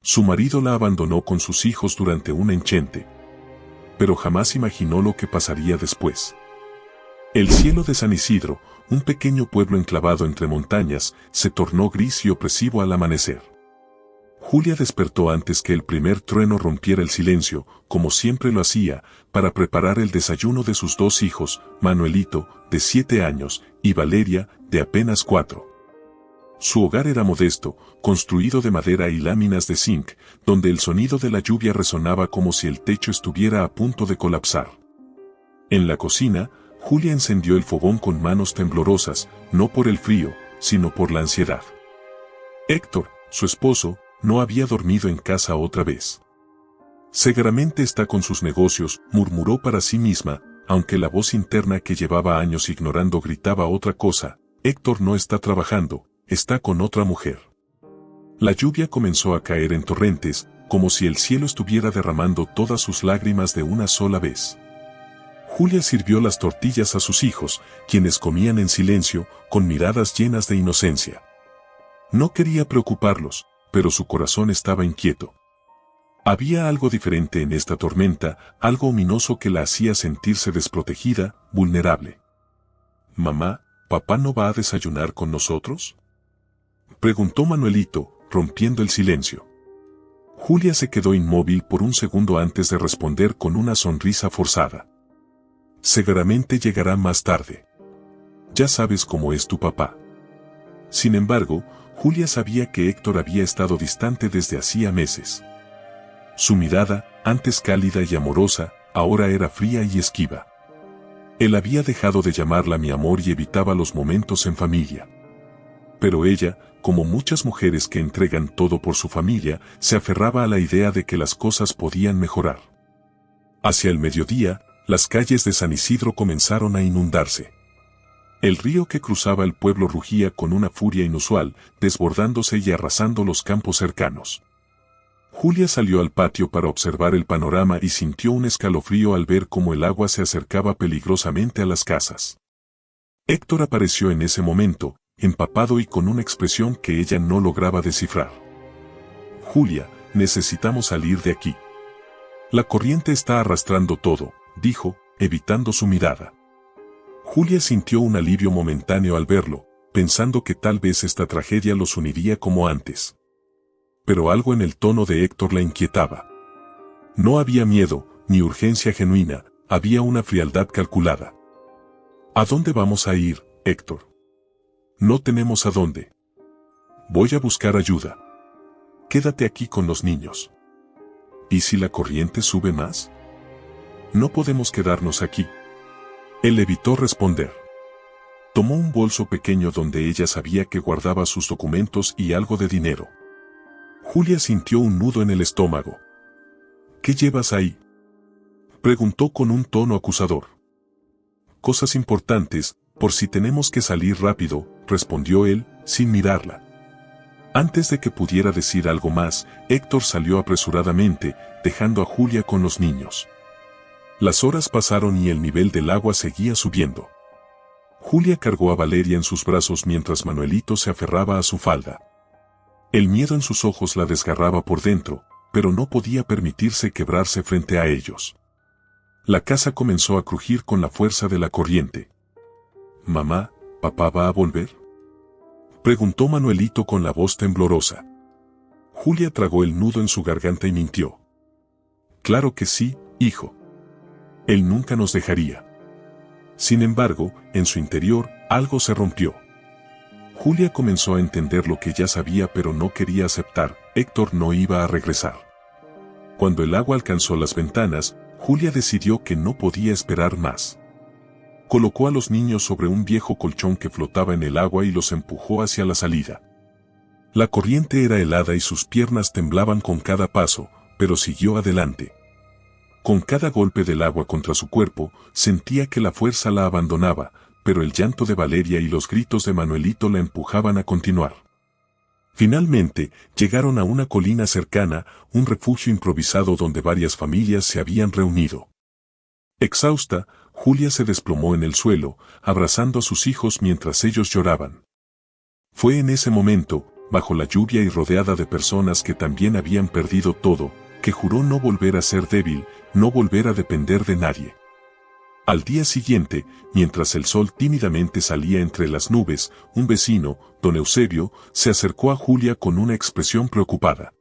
Su marido la abandonó con sus hijos durante un enchente, pero jamás imaginó lo que pasaría después. El cielo de San Isidro, un pequeño pueblo enclavado entre montañas, se tornó gris y opresivo al amanecer. Julia despertó antes que el primer trueno rompiera el silencio, como siempre lo hacía, para preparar el desayuno de sus dos hijos, Manuelito, de 7 años, y Valeria, de apenas 4. Su hogar era modesto, construido de madera y láminas de zinc, donde el sonido de la lluvia resonaba como si el techo estuviera a punto de colapsar. En la cocina, Julia encendió el fogón con manos temblorosas, no por el frío, sino por la ansiedad. Héctor, su esposo, no había dormido en casa otra vez. Seguramente está con sus negocios, murmuró para sí misma, aunque la voz interna que llevaba años ignorando gritaba otra cosa: Héctor no está trabajando, está con otra mujer. La lluvia comenzó a caer en torrentes, como si el cielo estuviera derramando todas sus lágrimas de una sola vez. Julia sirvió las tortillas a sus hijos, quienes comían en silencio, con miradas llenas de inocencia. No quería preocuparlos, pero su corazón estaba inquieto. Había algo diferente en esta tormenta, algo ominoso que la hacía sentirse desprotegida, vulnerable. «Mamá, ¿papá no va a desayunar con nosotros?», preguntó Manuelito, rompiendo el silencio. Julia se quedó inmóvil por un segundo antes de responder con una sonrisa forzada. «Seguramente llegará más tarde. Ya sabes cómo es tu papá». Sin embargo, Julia sabía que Héctor había estado distante desde hacía meses. Su mirada, antes cálida y amorosa, ahora era fría y esquiva. Él había dejado de llamarla mi amor y evitaba los momentos en familia. Pero ella, como muchas mujeres que entregan todo por su familia, se aferraba a la idea de que las cosas podían mejorar. Hacia el mediodía, las calles de San Isidro comenzaron a inundarse. El río que cruzaba el pueblo rugía con una furia inusual, desbordándose y arrasando los campos cercanos. Julia salió al patio para observar el panorama y sintió un escalofrío al ver cómo el agua se acercaba peligrosamente a las casas. Héctor apareció en ese momento, empapado y con una expresión que ella no lograba descifrar. «Julia, necesitamos salir de aquí. La corriente está arrastrando todo», dijo, evitando su mirada. Julia sintió un alivio momentáneo al verlo, pensando que tal vez esta tragedia los uniría como antes. Pero algo en el tono de Héctor la inquietaba. No había miedo, ni urgencia genuina, había una frialdad calculada. «¿A dónde vamos a ir, Héctor?». «No tenemos a dónde. Voy a buscar ayuda. Quédate aquí con los niños». «¿Y si la corriente sube más?». «No podemos quedarnos aquí». Él evitó responder. Tomó un bolso pequeño donde ella sabía que guardaba sus documentos y algo de dinero. Julia sintió un nudo en el estómago. «¿Qué llevas ahí?», preguntó con un tono acusador. «Cosas importantes, por si tenemos que salir rápido», respondió él, sin mirarla. Antes de que pudiera decir algo más, Héctor salió apresuradamente, dejando a Julia con los niños. Las horas pasaron y el nivel del agua seguía subiendo. Julia cargó a Valeria en sus brazos mientras Manuelito se aferraba a su falda. El miedo en sus ojos la desgarraba por dentro, pero no podía permitirse quebrarse frente a ellos. La casa comenzó a crujir con la fuerza de la corriente. «Mamá, ¿papá va a volver?», preguntó Manuelito con la voz temblorosa. Julia tragó el nudo en su garganta y mintió. «Claro que sí, hijo. Él nunca nos dejaría». Sin embargo, en su interior, algo se rompió. Julia comenzó a entender lo que ya sabía pero no quería aceptar: Héctor no iba a regresar. Cuando el agua alcanzó las ventanas, Julia decidió que no podía esperar más. Colocó a los niños sobre un viejo colchón que flotaba en el agua y los empujó hacia la salida. La corriente era helada y sus piernas temblaban con cada paso, pero siguió adelante. Con cada golpe del agua contra su cuerpo, sentía que la fuerza la abandonaba, pero el llanto de Valeria y los gritos de Manuelito la empujaban a continuar. Finalmente, llegaron a una colina cercana, un refugio improvisado donde varias familias se habían reunido. Exhausta, Julia se desplomó en el suelo, abrazando a sus hijos mientras ellos lloraban. Fue en ese momento, bajo la lluvia y rodeada de personas que también habían perdido todo, que juró no volver a ser débil, no volver a depender de nadie. Al día siguiente, mientras el sol tímidamente salía entre las nubes, un vecino, don Eusebio, se acercó a Julia con una expresión preocupada.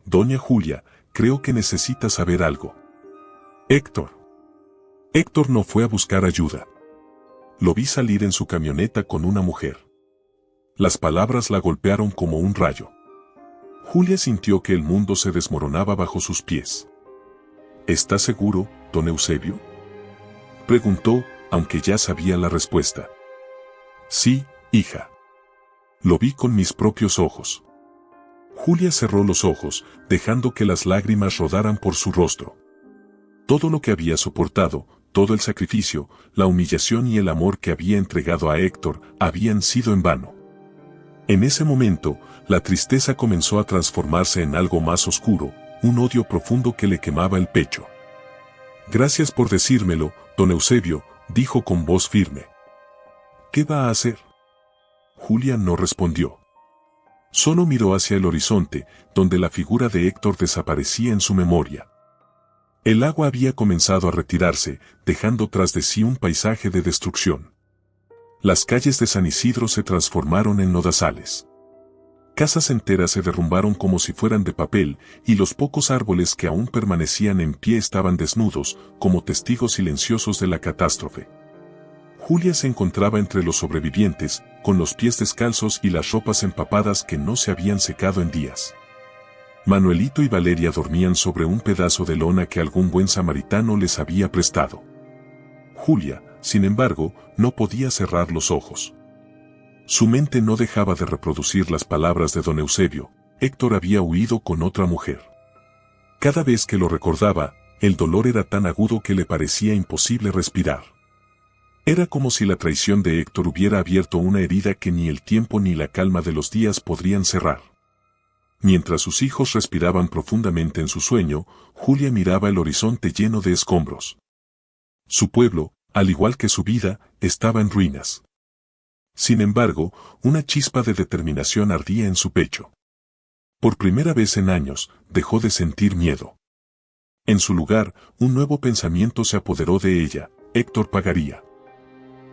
«Doña Julia, creo que necesita saber algo». «Héctor». Héctor no fue a buscar ayuda. Lo vi salir en su camioneta con una mujer. Las palabras la golpearon como un rayo. Julia sintió que el mundo se desmoronaba bajo sus pies. «¿Está seguro, don Eusebio?», preguntó, aunque ya sabía la respuesta. «Sí, hija. Lo vi con mis propios ojos». Julia cerró los ojos, dejando que las lágrimas rodaran por su rostro. Todo lo que había soportado, todo el sacrificio, la humillación y el amor que había entregado a Héctor, habían sido en vano. En ese momento, la tristeza comenzó a transformarse en algo más oscuro, un odio profundo que le quemaba el pecho. «Gracias por decírmelo, don Eusebio», dijo con voz firme. «¿Qué va a hacer?». Julia no respondió. Solo miró hacia el horizonte, donde la figura de Héctor desaparecía en su memoria. El agua había comenzado a retirarse, dejando tras de sí un paisaje de destrucción. Las calles de San Isidro se transformaron en lodazales. Casas enteras se derrumbaron como si fueran de papel, y los pocos árboles que aún permanecían en pie estaban desnudos, como testigos silenciosos de la catástrofe. Julia se encontraba entre los sobrevivientes, con los pies descalzos y las ropas empapadas que no se habían secado en días. Manuelito y Valeria dormían sobre un pedazo de lona que algún buen samaritano les había prestado. Julia, sin embargo, no podía cerrar los ojos. Su mente no dejaba de reproducir las palabras de don Eusebio: Héctor había huido con otra mujer. Cada vez que lo recordaba, el dolor era tan agudo que le parecía imposible respirar. Era como si la traición de Héctor hubiera abierto una herida que ni el tiempo ni la calma de los días podrían cerrar. Mientras sus hijos respiraban profundamente en su sueño, Julia miraba el horizonte lleno de escombros. Su pueblo, al igual que su vida, estaba en ruinas. Sin embargo, una chispa de determinación ardía en su pecho. Por primera vez en años, dejó de sentir miedo. En su lugar, un nuevo pensamiento se apoderó de ella: Héctor pagaría.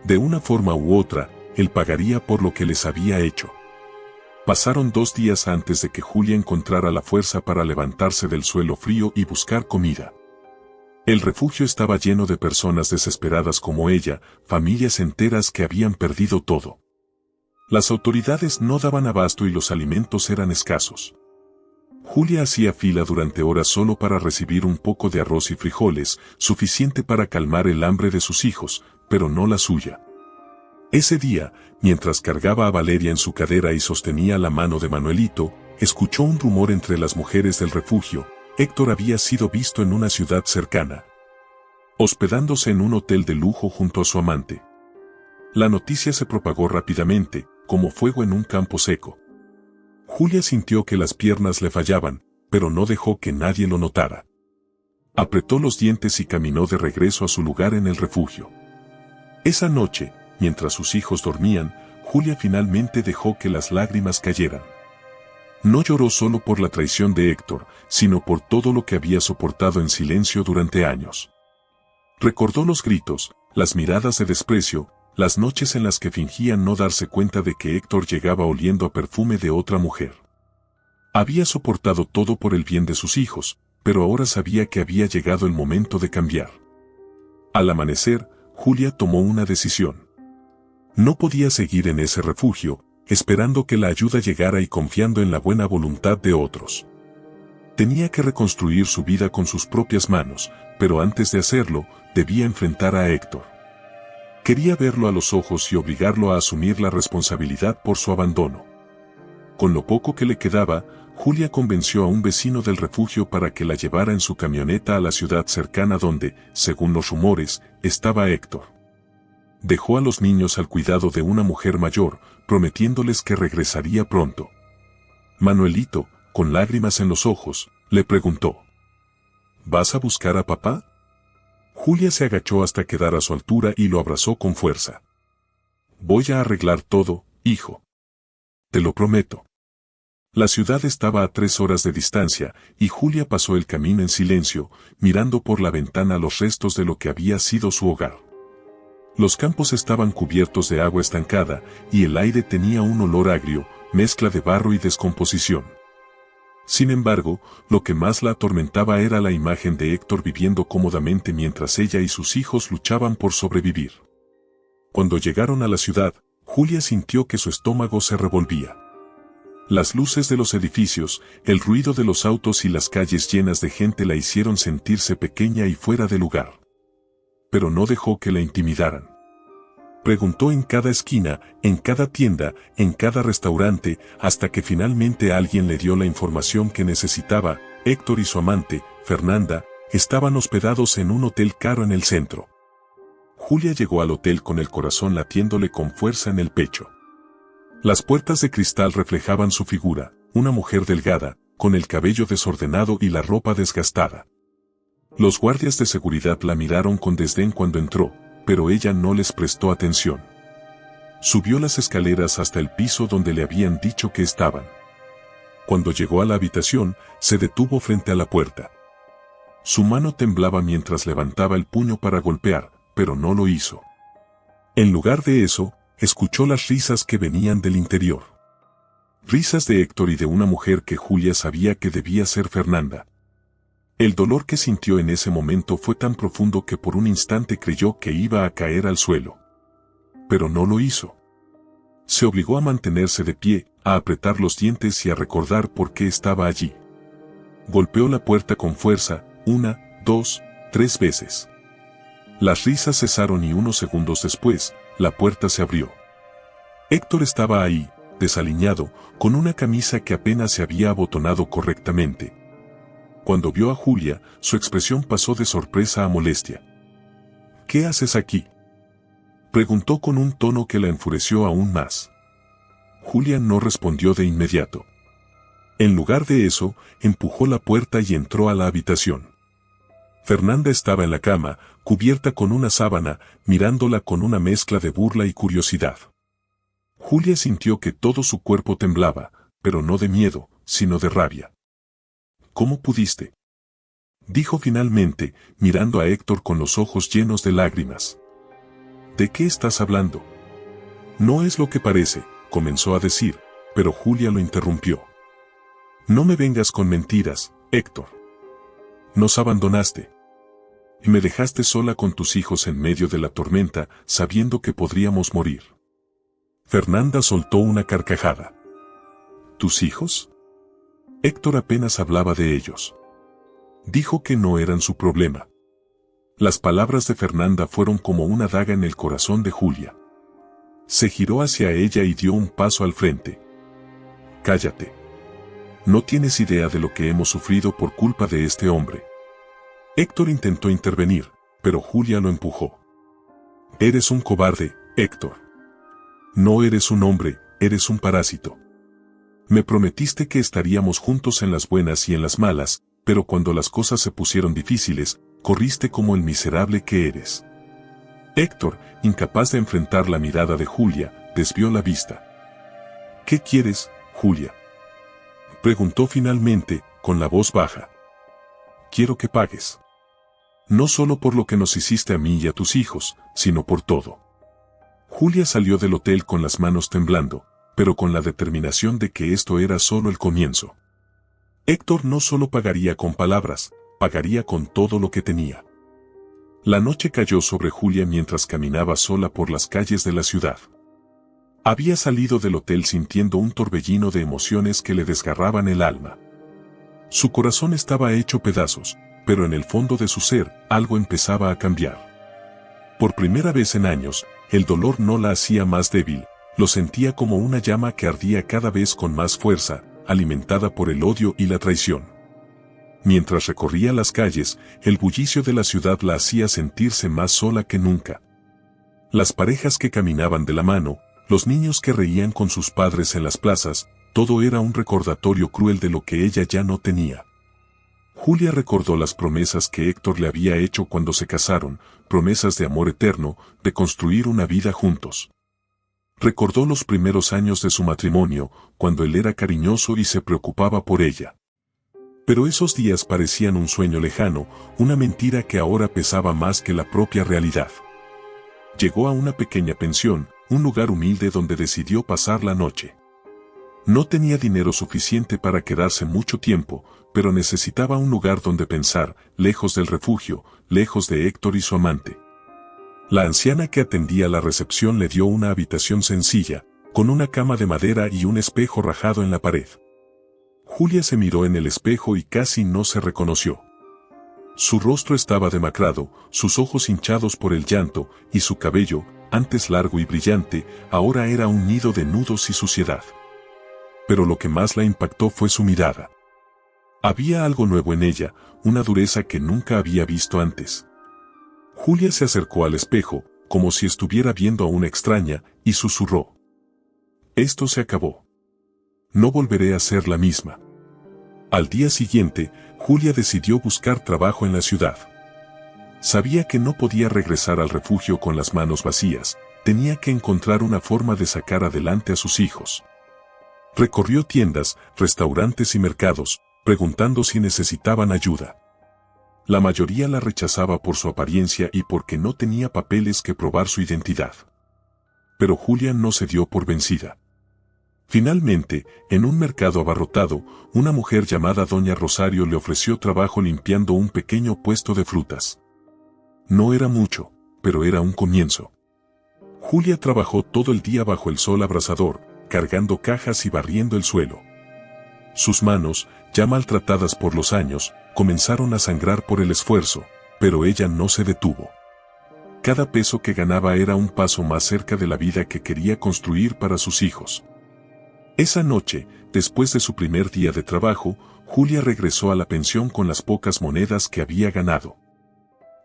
De una forma u otra, él pagaría por lo que les había hecho. Pasaron 2 días antes de que Julia encontrara la fuerza para levantarse del suelo frío y buscar comida. El refugio estaba lleno de personas desesperadas como ella, familias enteras que habían perdido todo. Las autoridades no daban abasto y los alimentos eran escasos. Julia hacía fila durante horas solo para recibir un poco de arroz y frijoles, suficiente para calmar el hambre de sus hijos, pero no la suya. Ese día, mientras cargaba a Valeria en su cadera y sostenía la mano de Manuelito, escuchó un rumor entre las mujeres del refugio: Héctor había sido visto en una ciudad cercana, hospedándose en un hotel de lujo junto a su amante. La noticia se propagó rápidamente, como fuego en un campo seco. Julia sintió que las piernas le fallaban, pero no dejó que nadie lo notara. Apretó los dientes y caminó de regreso a su lugar en el refugio. Esa noche, mientras sus hijos dormían, Julia finalmente dejó que las lágrimas cayeran. No lloró solo por la traición de Héctor, sino por todo lo que había soportado en silencio durante años. Recordó los gritos, las miradas de desprecio, las noches en las que fingían no darse cuenta de que Héctor llegaba oliendo a perfume de otra mujer. Había soportado todo por el bien de sus hijos, pero ahora sabía que había llegado el momento de cambiar. Al amanecer, Julia tomó una decisión. No podía seguir en ese refugio, esperando que la ayuda llegara y confiando en la buena voluntad de otros. Tenía que reconstruir su vida con sus propias manos, pero antes de hacerlo, debía enfrentar a Héctor. Quería verlo a los ojos y obligarlo a asumir la responsabilidad por su abandono. Con lo poco que le quedaba, Julia convenció a un vecino del refugio para que la llevara en su camioneta a la ciudad cercana donde, según los rumores, estaba Héctor. Dejó a los niños al cuidado de una mujer mayor, prometiéndoles que regresaría pronto. Manuelito, con lágrimas en los ojos, le preguntó: ¿Vas a buscar a papá? Julia se agachó hasta quedar a su altura y lo abrazó con fuerza. Voy a arreglar todo, hijo. Te lo prometo. La ciudad estaba a 3 horas de distancia, y Julia pasó el camino en silencio, mirando por la ventana los restos de lo que había sido su hogar. Los campos estaban cubiertos de agua estancada, y el aire tenía un olor agrio, mezcla de barro y descomposición. Sin embargo, lo que más la atormentaba era la imagen de Héctor viviendo cómodamente mientras ella y sus hijos luchaban por sobrevivir. Cuando llegaron a la ciudad, Julia sintió que su estómago se revolvía. Las luces de los edificios, el ruido de los autos y las calles llenas de gente la hicieron sentirse pequeña y fuera de lugar. Pero no dejó que la intimidaran. Preguntó en cada esquina, en cada tienda, en cada restaurante, hasta que finalmente alguien le dio la información que necesitaba. Héctor y su amante, Fernanda, estaban hospedados en un hotel caro en el centro. Julia llegó al hotel con el corazón latiéndole con fuerza en el pecho. Las puertas de cristal reflejaban su figura, una mujer delgada, con el cabello desordenado y la ropa desgastada. Los guardias de seguridad la miraron con desdén cuando entró, pero ella no les prestó atención. Subió las escaleras hasta el piso donde le habían dicho que estaban. Cuando llegó a la habitación, se detuvo frente a la puerta. Su mano temblaba mientras levantaba el puño para golpear, pero no lo hizo. En lugar de eso, escuchó las risas que venían del interior. Risas de Héctor y de una mujer que Julia sabía que debía ser Fernanda. El dolor que sintió en ese momento fue tan profundo que por un instante creyó que iba a caer al suelo. Pero no lo hizo. Se obligó a mantenerse de pie, a apretar los dientes y a recordar por qué estaba allí. Golpeó la puerta con fuerza, 1, 2, 3 veces. Las risas cesaron y unos segundos después, la puerta se abrió. Héctor estaba ahí, desaliñado, con una camisa que apenas se había abotonado correctamente. Cuando vio a Julia, su expresión pasó de sorpresa a molestia. ¿Qué haces aquí?, preguntó con un tono que la enfureció aún más. Julia no respondió de inmediato. En lugar de eso, empujó la puerta y entró a la habitación. Fernanda estaba en la cama, cubierta con una sábana, mirándola con una mezcla de burla y curiosidad. Julia sintió que todo su cuerpo temblaba, pero no de miedo, sino de rabia. ¿Cómo pudiste?, dijo finalmente, mirando a Héctor con los ojos llenos de lágrimas. ¿De qué estás hablando? No es lo que parece, comenzó a decir, pero Julia lo interrumpió. No me vengas con mentiras, Héctor. Nos abandonaste. Y me dejaste sola con tus hijos en medio de la tormenta, sabiendo que podríamos morir. Fernanda soltó una carcajada. ¿Tus hijos? Héctor apenas hablaba de ellos. Dijo que no eran su problema. Las palabras de Fernanda fueron como una daga en el corazón de Julia. Se giró hacia ella y dio un paso al frente. Cállate. No tienes idea de lo que hemos sufrido por culpa de este hombre. Héctor intentó intervenir, pero Julia lo empujó. Eres un cobarde, Héctor. No eres un hombre, eres un parásito. Me prometiste que estaríamos juntos en las buenas y en las malas, pero cuando las cosas se pusieron difíciles, corriste como el miserable que eres. Héctor, incapaz de enfrentar la mirada de Julia, desvió la vista. ¿Qué quieres, Julia?, preguntó finalmente, con la voz baja. Quiero que pagues. No solo por lo que nos hiciste a mí y a tus hijos, sino por todo. Julia salió del hotel con las manos temblando, pero con la determinación de que esto era solo el comienzo. Héctor no solo pagaría con palabras, pagaría con todo lo que tenía. La noche cayó sobre Julia mientras caminaba sola por las calles de la ciudad. Había salido del hotel sintiendo un torbellino de emociones que le desgarraban el alma. Su corazón estaba hecho pedazos, pero en el fondo de su ser, algo empezaba a cambiar. Por primera vez en años, el dolor no la hacía más débil, lo sentía como una llama que ardía cada vez con más fuerza, alimentada por el odio y la traición. Mientras recorría las calles, el bullicio de la ciudad la hacía sentirse más sola que nunca. Las parejas que caminaban de la mano, los niños que reían con sus padres en las plazas, todo era un recordatorio cruel de lo que ella ya no tenía. Julia recordó las promesas que Héctor le había hecho cuando se casaron, promesas de amor eterno, de construir una vida juntos. Recordó los primeros años de su matrimonio, cuando él era cariñoso y se preocupaba por ella. Pero esos días parecían un sueño lejano, una mentira que ahora pesaba más que la propia realidad. Llegó a una pequeña pensión, un lugar humilde donde decidió pasar la noche. No tenía dinero suficiente para quedarse mucho tiempo, pero necesitaba un lugar donde pensar, lejos del refugio, lejos de Héctor y su amante. La anciana que atendía la recepción le dio una habitación sencilla, con una cama de madera y un espejo rajado en la pared. Julia se miró en el espejo y casi no se reconoció. Su rostro estaba demacrado, sus ojos hinchados por el llanto, y su cabello, antes largo y brillante, ahora era un nido de nudos y suciedad. Pero lo que más la impactó fue su mirada. Había algo nuevo en ella, una dureza que nunca había visto antes. Julia se acercó al espejo, como si estuviera viendo a una extraña, y susurró: «Esto se acabó. No volveré a ser la misma». Al día siguiente, Julia decidió buscar trabajo en la ciudad. Sabía que no podía regresar al refugio con las manos vacías, tenía que encontrar una forma de sacar adelante a sus hijos. Recorrió tiendas, restaurantes y mercados, preguntando si necesitaban ayuda. La mayoría la rechazaba por su apariencia y porque no tenía papeles que probar su identidad. Pero Julia no se dio por vencida. Finalmente, en un mercado abarrotado, una mujer llamada Doña Rosario le ofreció trabajo limpiando un pequeño puesto de frutas. No era mucho, pero era un comienzo. Julia trabajó todo el día bajo el sol abrasador, cargando cajas y barriendo el suelo. Sus manos, ya maltratadas por los años, comenzaron a sangrar por el esfuerzo, pero ella no se detuvo. Cada peso que ganaba era un paso más cerca de la vida que quería construir para sus hijos. Esa noche, después de su primer día de trabajo, Julia regresó a la pensión con las pocas monedas que había ganado.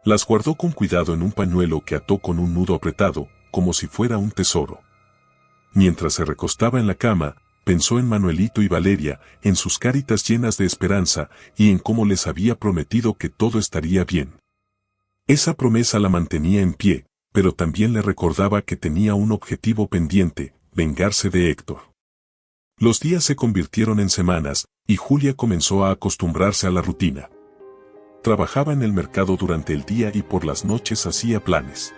Las guardó con cuidado en un pañuelo que ató con un nudo apretado, como si fuera un tesoro. Mientras se recostaba en la cama, pensó en Manuelito y Valeria, en sus caritas llenas de esperanza y en cómo les había prometido que todo estaría bien. Esa promesa la mantenía en pie, pero también le recordaba que tenía un objetivo pendiente: vengarse de Héctor. Los días se convirtieron en semanas, y Julia comenzó a acostumbrarse a la rutina. Trabajaba en el mercado durante el día y por las noches hacía planes.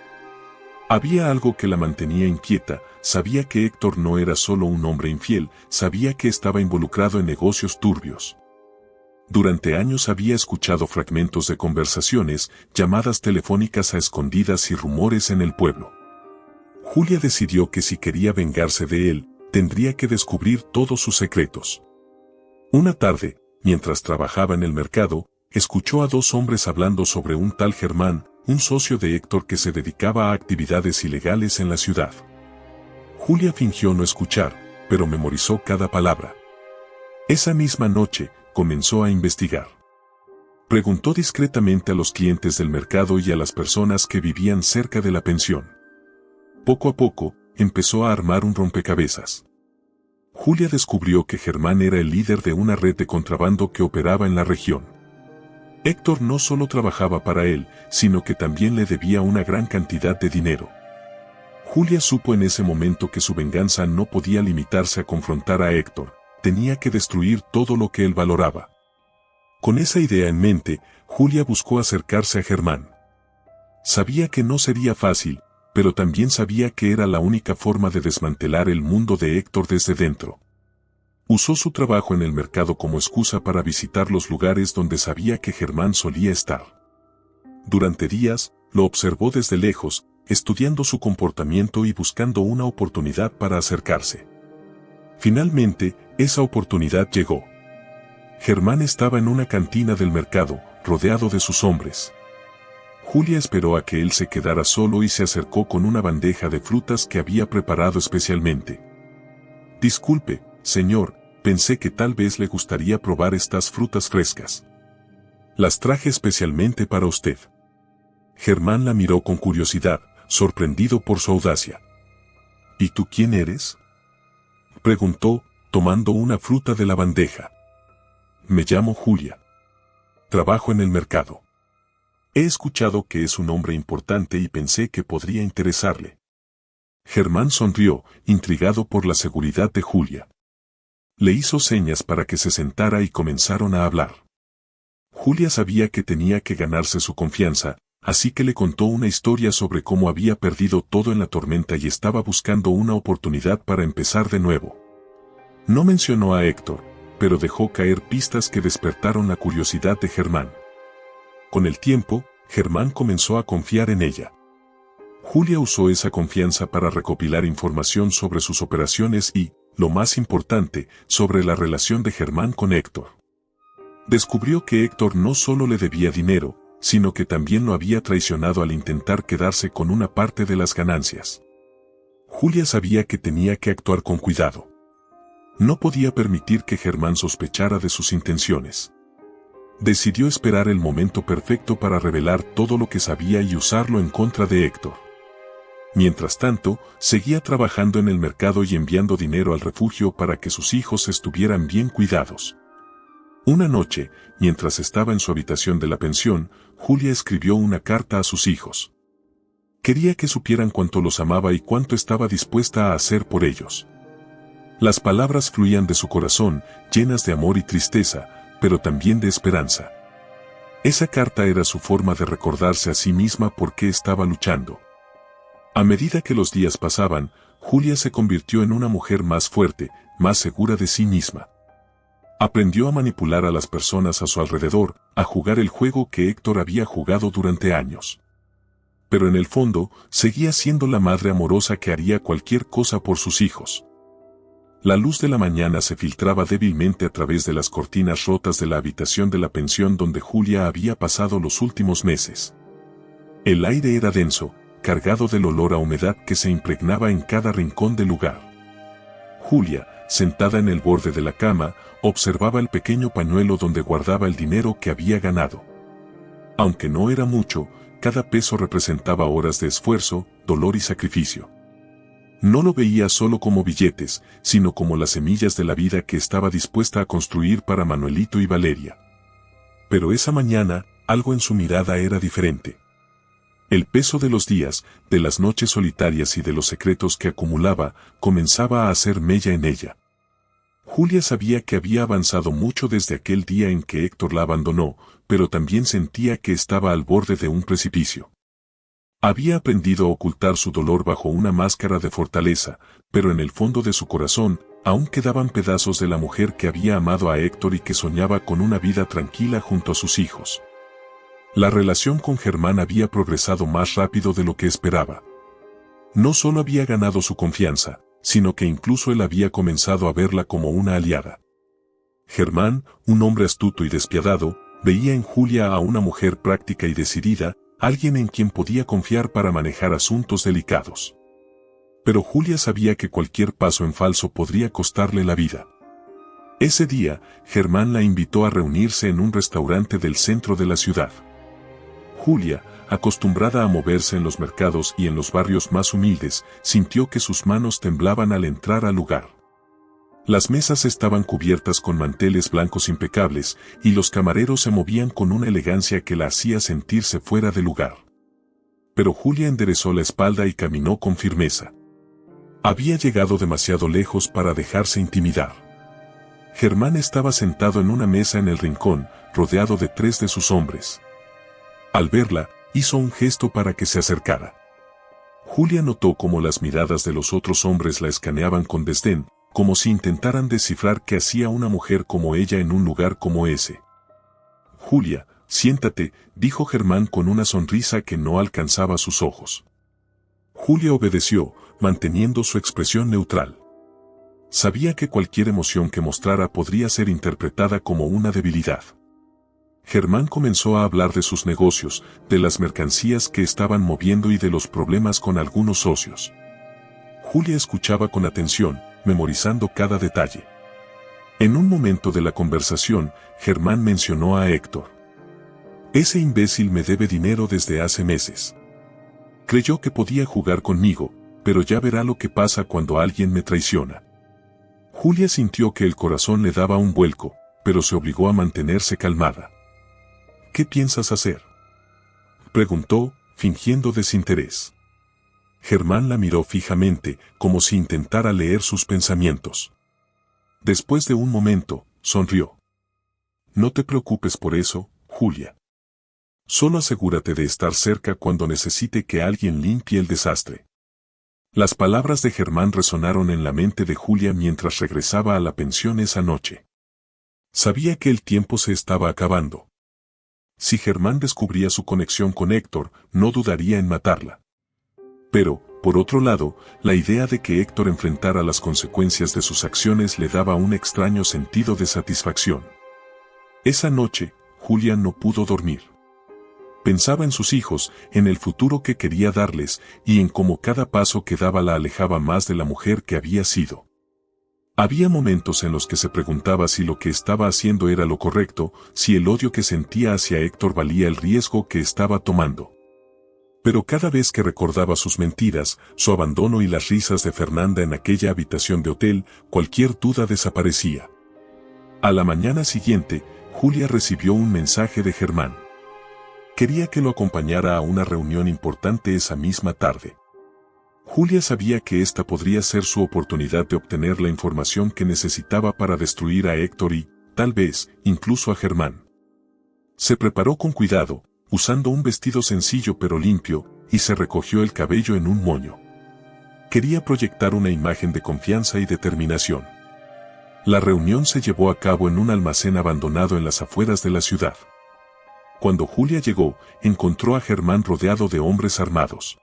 Había algo que la mantenía inquieta, sabía que Héctor no era solo un hombre infiel, sabía que estaba involucrado en negocios turbios. Durante años había escuchado fragmentos de conversaciones, llamadas telefónicas a escondidas y rumores en el pueblo. Julia decidió que si quería vengarse de él, tendría que descubrir todos sus secretos. Una tarde, mientras trabajaba en el mercado, escuchó a dos hombres hablando sobre un tal Germán, un socio de Héctor que se dedicaba a actividades ilegales en la ciudad. Julia fingió no escuchar, pero memorizó cada palabra. Esa misma noche, comenzó a investigar. Preguntó discretamente a los clientes del mercado y a las personas que vivían cerca de la pensión. Poco a poco, empezó a armar un rompecabezas. Julia descubrió que Germán era el líder de una red de contrabando que operaba en la región. Héctor no solo trabajaba para él, sino que también le debía una gran cantidad de dinero. Julia supo en ese momento que su venganza no podía limitarse a confrontar a Héctor, tenía que destruir todo lo que él valoraba. Con esa idea en mente, Julia buscó acercarse a Germán. Sabía que no sería fácil, pero también sabía que era la única forma de desmantelar el mundo de Héctor desde dentro. Usó su trabajo en el mercado como excusa para visitar los lugares donde sabía que Germán solía estar. Durante días, lo observó desde lejos, estudiando su comportamiento y buscando una oportunidad para acercarse. Finalmente, esa oportunidad llegó. Germán estaba en una cantina del mercado, rodeado de sus hombres. Julia esperó a que él se quedara solo y se acercó con una bandeja de frutas que había preparado especialmente. «Disculpe, señor, pensé que tal vez le gustaría probar estas frutas frescas. Las traje especialmente para usted». Germán la miró con curiosidad, sorprendido por su audacia. «¿Y tú quién eres?», preguntó, tomando una fruta de la bandeja. «Me llamo Julia. Trabajo en el mercado. He escuchado que es un hombre importante y pensé que podría interesarle». Germán sonrió, intrigado por la seguridad de Julia. Le hizo señas para que se sentara y comenzaron a hablar. Julia sabía que tenía que ganarse su confianza, así que le contó una historia sobre cómo había perdido todo en la tormenta y estaba buscando una oportunidad para empezar de nuevo. No mencionó a Héctor, pero dejó caer pistas que despertaron la curiosidad de Germán. Con el tiempo, Germán comenzó a confiar en ella. Julia usó esa confianza para recopilar información sobre sus operaciones y, lo más importante, sobre la relación de Germán con Héctor. Descubrió que Héctor no solo le debía dinero, sino que también lo había traicionado al intentar quedarse con una parte de las ganancias. Julia sabía que tenía que actuar con cuidado. No podía permitir que Germán sospechara de sus intenciones. Decidió esperar el momento perfecto para revelar todo lo que sabía y usarlo en contra de Héctor. Mientras tanto, seguía trabajando en el mercado y enviando dinero al refugio para que sus hijos estuvieran bien cuidados. Una noche, mientras estaba en su habitación de la pensión, Julia escribió una carta a sus hijos. Quería que supieran cuánto los amaba y cuánto estaba dispuesta a hacer por ellos. Las palabras fluían de su corazón, llenas de amor y tristeza, pero también de esperanza. Esa carta era su forma de recordarse a sí misma por qué estaba luchando. A medida que los días pasaban, Julia se convirtió en una mujer más fuerte, más segura de sí misma. Aprendió a manipular a las personas a su alrededor, a jugar el juego que Héctor había jugado durante años. Pero en el fondo, seguía siendo la madre amorosa que haría cualquier cosa por sus hijos. La luz de la mañana se filtraba débilmente a través de las cortinas rotas de la habitación de la pensión donde Julia había pasado los últimos meses. El aire era denso, cargado del olor a humedad que se impregnaba en cada rincón del lugar. Julia, sentada en el borde de la cama, observaba el pequeño pañuelo donde guardaba el dinero que había ganado. Aunque no era mucho, cada peso representaba horas de esfuerzo, dolor y sacrificio. No lo veía solo como billetes, sino como las semillas de la vida que estaba dispuesta a construir para Manuelito y Valeria. Pero esa mañana, algo en su mirada era diferente. El peso de los días, de las noches solitarias y de los secretos que acumulaba, comenzaba a hacer mella en ella. Julia sabía que había avanzado mucho desde aquel día en que Héctor la abandonó, pero también sentía que estaba al borde de un precipicio. Había aprendido a ocultar su dolor bajo una máscara de fortaleza, pero en el fondo de su corazón, aún quedaban pedazos de la mujer que había amado a Héctor y que soñaba con una vida tranquila junto a sus hijos. La relación con Germán había progresado más rápido de lo que esperaba. No solo había ganado su confianza, sino que incluso él había comenzado a verla como una aliada. Germán, un hombre astuto y despiadado, veía en Julia a una mujer práctica y decidida, alguien en quien podía confiar para manejar asuntos delicados. Pero Julia sabía que cualquier paso en falso podría costarle la vida. Ese día, Germán la invitó a reunirse en un restaurante del centro de la ciudad. Julia, acostumbrada a moverse en los mercados y en los barrios más humildes, sintió que sus manos temblaban al entrar al lugar. Las mesas estaban cubiertas con manteles blancos impecables, y los camareros se movían con una elegancia que la hacía sentirse fuera de lugar. Pero Julia enderezó la espalda y caminó con firmeza. Había llegado demasiado lejos para dejarse intimidar. Germán estaba sentado en una mesa en el rincón, rodeado de 3 de sus hombres. Al verla, hizo un gesto para que se acercara. Julia notó cómo las miradas de los otros hombres la escaneaban con desdén, como si intentaran descifrar qué hacía una mujer como ella en un lugar como ese. Julia, siéntate, dijo Germán con una sonrisa que no alcanzaba sus ojos. Julia obedeció, manteniendo su expresión neutral. Sabía que cualquier emoción que mostrara podría ser interpretada como una debilidad. Germán comenzó a hablar de sus negocios, de las mercancías que estaban moviendo y de los problemas con algunos socios. Julia escuchaba con atención, memorizando cada detalle. En un momento de la conversación, Germán mencionó a Héctor. Ese imbécil me debe dinero desde hace meses. Creyó que podía jugar conmigo, pero ya verá lo que pasa cuando alguien me traiciona. Julia sintió que el corazón le daba un vuelco, pero se obligó a mantenerse calmada. ¿Qué piensas hacer?, preguntó, fingiendo desinterés. Germán la miró fijamente, como si intentara leer sus pensamientos. Después de un momento, sonrió. No te preocupes por eso, Julia. Solo asegúrate de estar cerca cuando necesite que alguien limpie el desastre. Las palabras de Germán resonaron en la mente de Julia mientras regresaba a la pensión esa noche. Sabía que el tiempo se estaba acabando. Si Germán descubría su conexión con Héctor, no dudaría en matarla. Pero, por otro lado, la idea de que Héctor enfrentara las consecuencias de sus acciones le daba un extraño sentido de satisfacción. Esa noche, Julia no pudo dormir. Pensaba en sus hijos, en el futuro que quería darles, y en cómo cada paso que daba la alejaba más de la mujer que había sido. Había momentos en los que se preguntaba si lo que estaba haciendo era lo correcto, si el odio que sentía hacia Héctor valía el riesgo que estaba tomando. Pero cada vez que recordaba sus mentiras, su abandono y las risas de Fernanda en aquella habitación de hotel, cualquier duda desaparecía. A la mañana siguiente, Julia recibió un mensaje de Germán. Quería que lo acompañara a una reunión importante esa misma tarde. Julia sabía que esta podría ser su oportunidad de obtener la información que necesitaba para destruir a Héctor y, tal vez, incluso a Germán. Se preparó con cuidado, usando un vestido sencillo pero limpio, y se recogió el cabello en un moño. Quería proyectar una imagen de confianza y determinación. La reunión se llevó a cabo en un almacén abandonado en las afueras de la ciudad. Cuando Julia llegó, encontró a Germán rodeado de hombres armados.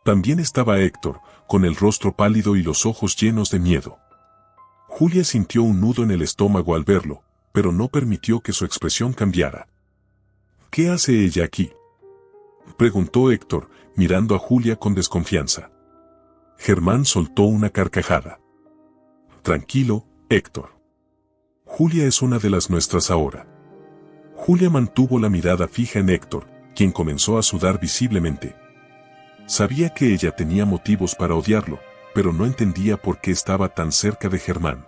También estaba Héctor, con el rostro pálido y los ojos llenos de miedo. Julia sintió un nudo en el estómago al verlo, pero no permitió que su expresión cambiara. ¿Qué hace ella aquí?, preguntó Héctor, mirando a Julia con desconfianza. Germán soltó una carcajada. Tranquilo, Héctor. Julia es una de las nuestras ahora. Julia mantuvo la mirada fija en Héctor, quien comenzó a sudar visiblemente. Sabía que ella tenía motivos para odiarlo, pero no entendía por qué estaba tan cerca de Germán.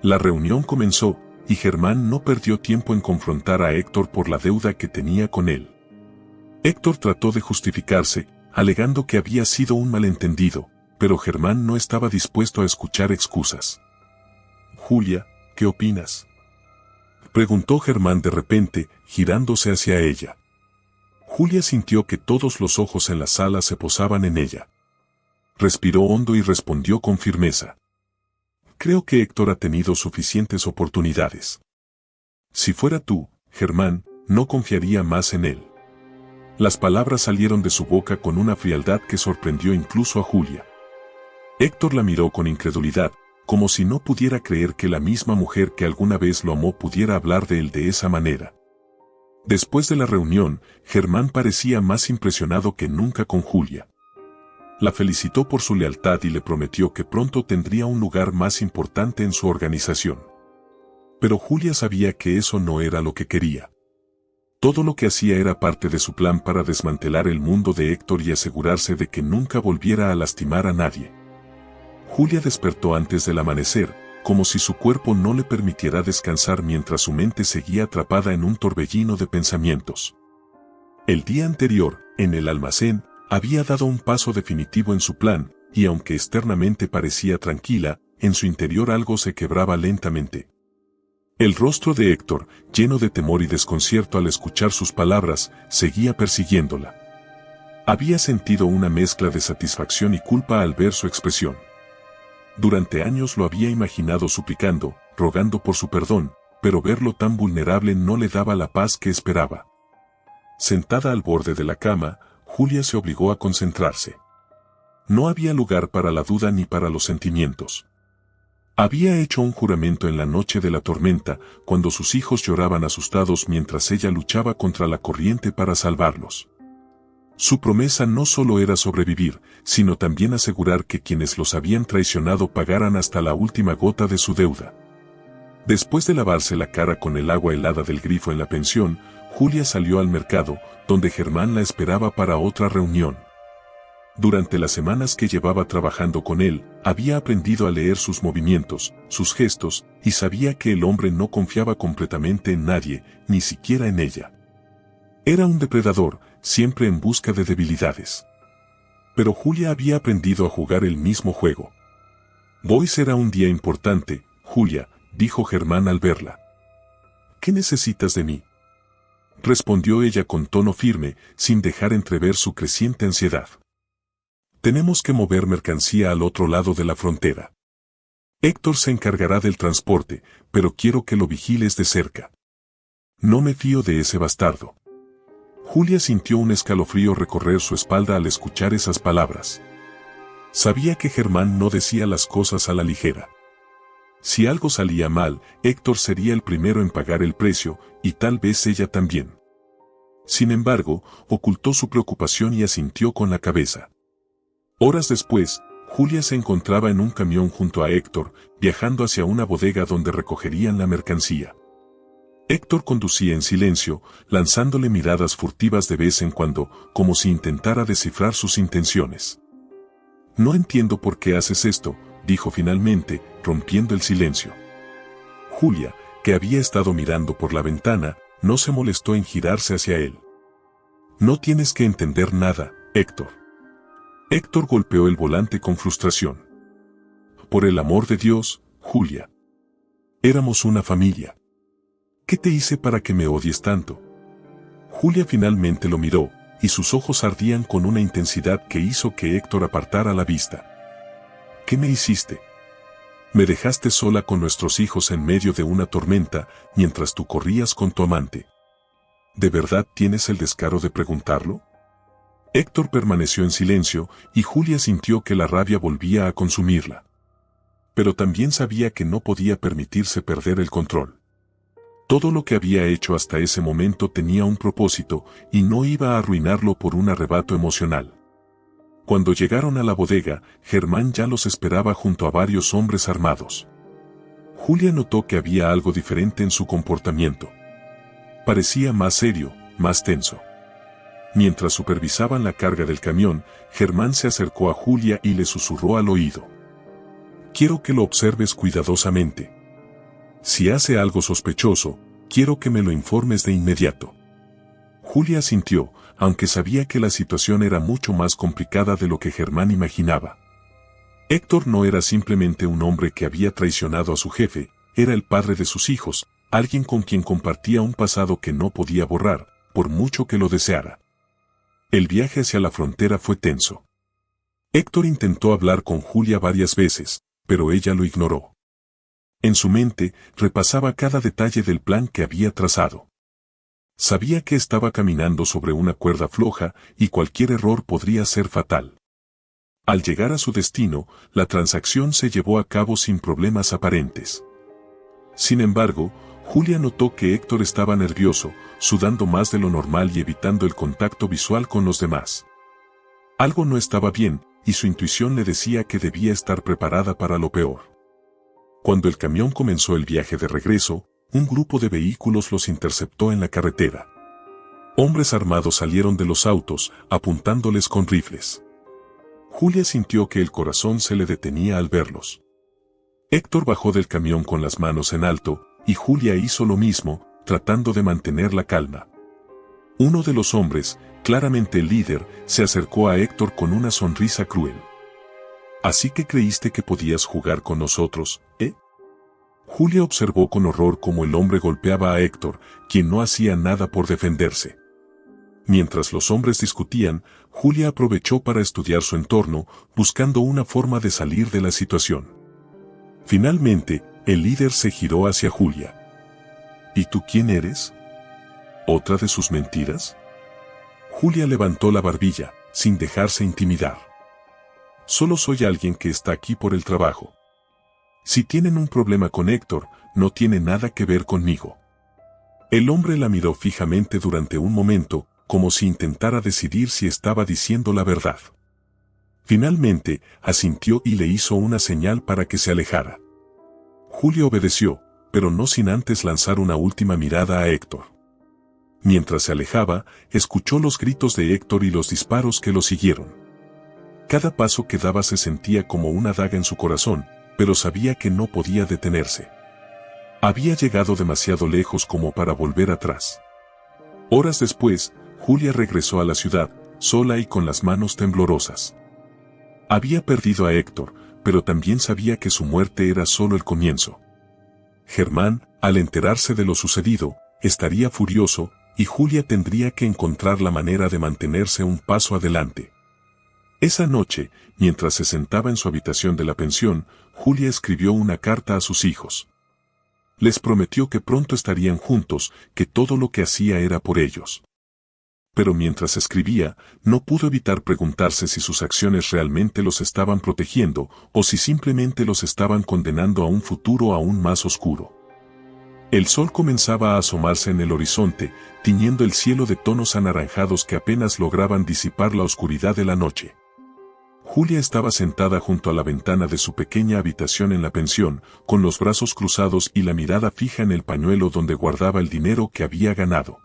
La reunión comenzó, y Germán no perdió tiempo en confrontar a Héctor por la deuda que tenía con él. Héctor trató de justificarse, alegando que había sido un malentendido, pero Germán no estaba dispuesto a escuchar excusas. Julia, ¿qué opinas?, preguntó Germán de repente, girándose hacia ella. Julia sintió que todos los ojos en la sala se posaban en ella. Respiró hondo y respondió con firmeza. Creo que Héctor ha tenido suficientes oportunidades. Si fuera tú, Germán, no confiaría más en él. Las palabras salieron de su boca con una frialdad que sorprendió incluso a Julia. Héctor la miró con incredulidad, como si no pudiera creer que la misma mujer que alguna vez lo amó pudiera hablar de él de esa manera. Después de la reunión, Germán parecía más impresionado que nunca con Julia. La felicitó por su lealtad y le prometió que pronto tendría un lugar más importante en su organización. Pero Julia sabía que eso no era lo que quería. Todo lo que hacía era parte de su plan para desmantelar el mundo de Héctor y asegurarse de que nunca volviera a lastimar a nadie. Julia despertó antes del amanecer, como si su cuerpo no le permitiera descansar mientras su mente seguía atrapada en un torbellino de pensamientos. El día anterior, en el almacén, había dado un paso definitivo en su plan, y aunque externamente parecía tranquila, en su interior algo se quebraba lentamente. El rostro de Héctor, lleno de temor y desconcierto al escuchar sus palabras, seguía persiguiéndola. Había sentido una mezcla de satisfacción y culpa al ver su expresión. Durante años lo había imaginado suplicando, rogando por su perdón, pero verlo tan vulnerable no le daba la paz que esperaba. Sentada al borde de la cama, Julia se obligó a concentrarse. No había lugar para la duda ni para los sentimientos. Había hecho un juramento en la noche de la tormenta, cuando sus hijos lloraban asustados mientras ella luchaba contra la corriente para salvarlos. Su promesa no solo era sobrevivir, sino también asegurar que quienes los habían traicionado pagaran hasta la última gota de su deuda. Después de lavarse la cara con el agua helada del grifo en la pensión, Julia salió al mercado, donde Germán la esperaba para otra reunión. Durante las semanas que llevaba trabajando con él, había aprendido a leer sus movimientos, sus gestos, y sabía que el hombre no confiaba completamente en nadie, ni siquiera en ella. Era un depredador, siempre en busca de debilidades. Pero Julia había aprendido a jugar el mismo juego. Hoy será un día importante, Julia, dijo Germán al verla. ¿Qué necesitas de mí?, respondió ella con tono firme, sin dejar entrever su creciente ansiedad. Tenemos que mover mercancía al otro lado de la frontera. Héctor se encargará del transporte, pero quiero que lo vigiles de cerca. No me fío de ese bastardo. Julia sintió un escalofrío recorrer su espalda al escuchar esas palabras. Sabía que Germán no decía las cosas a la ligera. Si algo salía mal, Héctor sería el primero en pagar el precio, y tal vez ella también. Sin embargo, ocultó su preocupación y asintió con la cabeza. Horas después, Julia se encontraba en un camión junto a Héctor, viajando hacia una bodega donde recogerían la mercancía. Héctor conducía en silencio, lanzándole miradas furtivas de vez en cuando, como si intentara descifrar sus intenciones. No entiendo por qué haces esto, dijo finalmente, rompiendo el silencio. Julia, que había estado mirando por la ventana, no se molestó en girarse hacia él. No tienes que entender nada, Héctor. Héctor golpeó el volante con frustración. Por el amor de Dios, Julia. Éramos una familia. ¿Qué te hice para que me odies tanto? Julia finalmente lo miró, y sus ojos ardían con una intensidad que hizo que Héctor apartara la vista. ¿Qué me hiciste? Me dejaste sola con nuestros hijos en medio de una tormenta, mientras tú corrías con tu amante. ¿De verdad tienes el descaro de preguntarlo? Héctor permaneció en silencio, y Julia sintió que la rabia volvía a consumirla. Pero también sabía que no podía permitirse perder el control. Todo lo que había hecho hasta ese momento tenía un propósito, y no iba a arruinarlo por un arrebato emocional. Cuando llegaron a la bodega, Germán ya los esperaba junto a varios hombres armados. Julia notó que había algo diferente en su comportamiento. Parecía más serio, más tenso. Mientras supervisaban la carga del camión, Germán se acercó a Julia y le susurró al oído. Quiero que lo observes cuidadosamente. Si hace algo sospechoso, quiero que me lo informes de inmediato. Julia asintió, aunque sabía que la situación era mucho más complicada de lo que Germán imaginaba. Héctor no era simplemente un hombre que había traicionado a su jefe, era el padre de sus hijos, alguien con quien compartía un pasado que no podía borrar, por mucho que lo deseara. El viaje hacia la frontera fue tenso. Héctor intentó hablar con Julia varias veces, pero ella lo ignoró. En su mente, repasaba cada detalle del plan que había trazado. Sabía que estaba caminando sobre una cuerda floja y cualquier error podría ser fatal. Al llegar a su destino, la transacción se llevó a cabo sin problemas aparentes. Sin embargo, Julia notó que Héctor estaba nervioso, sudando más de lo normal y evitando el contacto visual con los demás. Algo no estaba bien, y su intuición le decía que debía estar preparada para lo peor. Cuando el camión comenzó el viaje de regreso, un grupo de vehículos los interceptó en la carretera. Hombres armados salieron de los autos, apuntándoles con rifles. Julia sintió que el corazón se le detenía al verlos. Héctor bajó del camión con las manos en alto, y Julia hizo lo mismo, tratando de mantener la calma. Uno de los hombres, claramente el líder, se acercó a Héctor con una sonrisa cruel. ¿Así que creíste que podías jugar con nosotros, eh? Julia observó con horror cómo el hombre golpeaba a Héctor, quien no hacía nada por defenderse. Mientras los hombres discutían, Julia aprovechó para estudiar su entorno, buscando una forma de salir de la situación. Finalmente, el líder se giró hacia Julia. ¿Y tú quién eres? ¿Otra de sus mentiras? Julia levantó la barbilla, sin dejarse intimidar. Solo soy alguien que está aquí por el trabajo. Si tienen un problema con Héctor, no tiene nada que ver conmigo. El hombre la miró fijamente durante un momento, como si intentara decidir si estaba diciendo la verdad. Finalmente, asintió y le hizo una señal para que se alejara. Julia obedeció, pero no sin antes lanzar una última mirada a Héctor. Mientras se alejaba, escuchó los gritos de Héctor y los disparos que lo siguieron. Cada paso que daba se sentía como una daga en su corazón, pero sabía que no podía detenerse. Había llegado demasiado lejos como para volver atrás. Horas después, Julia regresó a la ciudad, sola y con las manos temblorosas. Había perdido a Héctor, pero también sabía que su muerte era solo el comienzo. Germán, al enterarse de lo sucedido, estaría furioso, y Julia tendría que encontrar la manera de mantenerse un paso adelante. Esa noche, mientras se sentaba en su habitación de la pensión, Julia escribió una carta a sus hijos. Les prometió que pronto estarían juntos, que todo lo que hacía era por ellos. Pero mientras escribía, no pudo evitar preguntarse si sus acciones realmente los estaban protegiendo o si simplemente los estaban condenando a un futuro aún más oscuro. El sol comenzaba a asomarse en el horizonte, tiñendo el cielo de tonos anaranjados que apenas lograban disipar la oscuridad de la noche. Julia estaba sentada junto a la ventana de su pequeña habitación en la pensión, con los brazos cruzados y la mirada fija en el pañuelo donde guardaba el dinero que había ganado.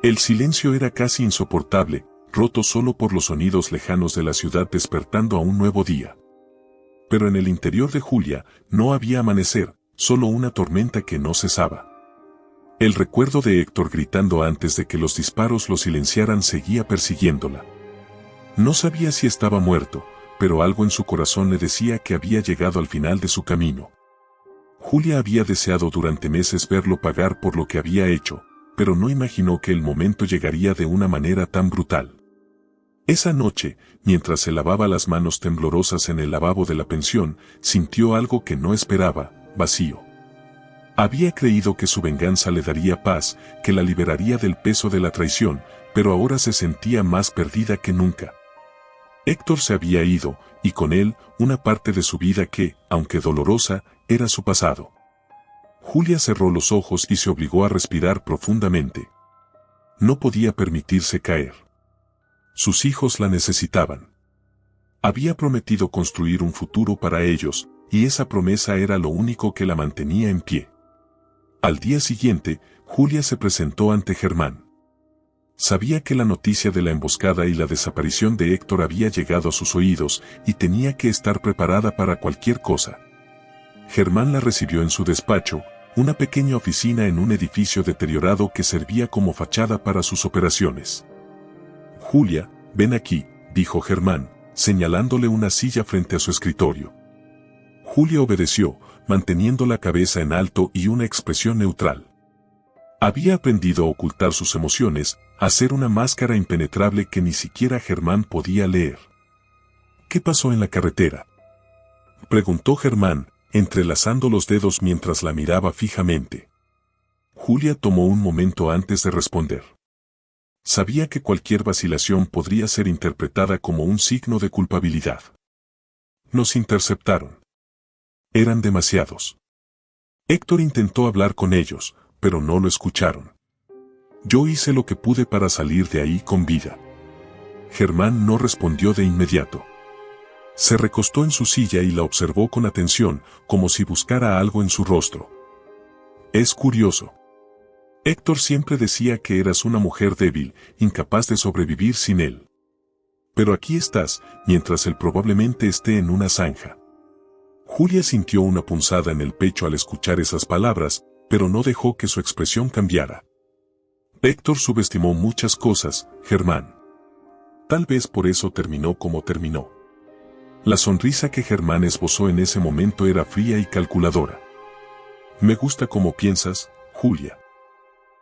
El silencio era casi insoportable, roto solo por los sonidos lejanos de la ciudad despertando a un nuevo día. Pero en el interior de Julia no había amanecer, solo una tormenta que no cesaba. El recuerdo de Héctor gritando antes de que los disparos lo silenciaran seguía persiguiéndola. No sabía si estaba muerto, pero algo en su corazón le decía que había llegado al final de su camino. Julia había deseado durante meses verlo pagar por lo que había hecho, pero no imaginó que el momento llegaría de una manera tan brutal. Esa noche, mientras se lavaba las manos temblorosas en el lavabo de la pensión, sintió algo que no esperaba, vacío. Había creído que su venganza le daría paz, que la liberaría del peso de la traición, pero ahora se sentía más perdida que nunca. Héctor se había ido, y con él, una parte de su vida que, aunque dolorosa, era su pasado. Julia cerró los ojos y se obligó a respirar profundamente. No podía permitirse caer. Sus hijos la necesitaban. Había prometido construir un futuro para ellos, y esa promesa era lo único que la mantenía en pie. Al día siguiente, Julia se presentó ante Germán. Sabía que la noticia de la emboscada y la desaparición de Héctor había llegado a sus oídos, y tenía que estar preparada para cualquier cosa. Germán la recibió en su despacho, una pequeña oficina en un edificio deteriorado que servía como fachada para sus operaciones. Julia, ven aquí, dijo Germán, señalándole una silla frente a su escritorio. Julia obedeció, manteniendo la cabeza en alto y una expresión neutral. Había aprendido a ocultar sus emociones, a hacer una máscara impenetrable que ni siquiera Germán podía leer. ¿Qué pasó en la carretera?, preguntó Germán, entrelazando los dedos mientras la miraba fijamente. Julia tomó un momento antes de responder. Sabía que cualquier vacilación podría ser interpretada como un signo de culpabilidad. Nos interceptaron. Eran demasiados. Héctor intentó hablar con ellos, pero no lo escucharon. Yo hice lo que pude para salir de ahí con vida. Germán no respondió de inmediato. Se recostó en su silla y la observó con atención, como si buscara algo en su rostro. Es curioso. Héctor siempre decía que eras una mujer débil, incapaz de sobrevivir sin él. Pero aquí estás, mientras él probablemente esté en una zanja. Julia sintió una punzada en el pecho al escuchar esas palabras, pero no dejó que su expresión cambiara. Héctor subestimó muchas cosas, Germán. Tal vez por eso terminó como terminó. La sonrisa que Germán esbozó en ese momento era fría y calculadora. Me gusta cómo piensas, Julia.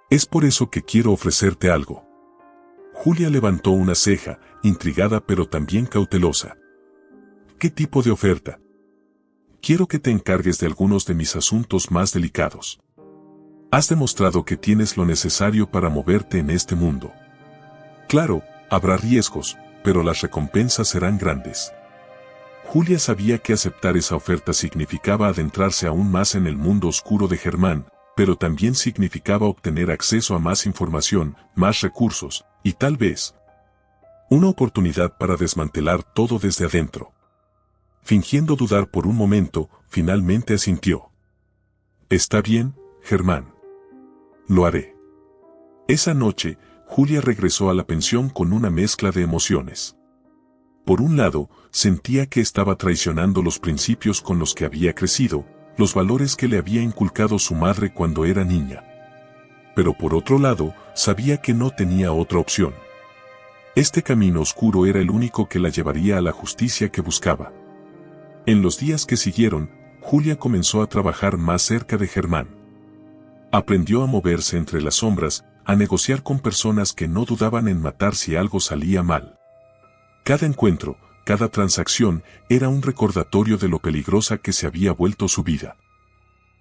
Es por eso que quiero ofrecerte algo. Julia levantó una ceja, intrigada pero también cautelosa. ¿Qué tipo de oferta? Quiero que te encargues de algunos de mis asuntos más delicados. Has demostrado que tienes lo necesario para moverte en este mundo. Claro, habrá riesgos, pero las recompensas serán grandes. Julia sabía que aceptar esa oferta significaba adentrarse aún más en el mundo oscuro de Germán, pero también significaba obtener acceso a más información, más recursos, y tal vez una oportunidad para desmantelar todo desde adentro. Fingiendo dudar por un momento, finalmente asintió. Está bien, Germán. Lo haré. Esa noche, Julia regresó a la pensión con una mezcla de emociones. Por un lado, sentía que estaba traicionando los principios con los que había crecido, los valores que le había inculcado su madre cuando era niña. Pero por otro lado, sabía que no tenía otra opción. Este camino oscuro era el único que la llevaría a la justicia que buscaba. En los días que siguieron, Julia comenzó a trabajar más cerca de Germán. Aprendió a moverse entre las sombras, a negociar con personas que no dudaban en matar si algo salía mal. Cada encuentro, cada transacción, era un recordatorio de lo peligrosa que se había vuelto su vida.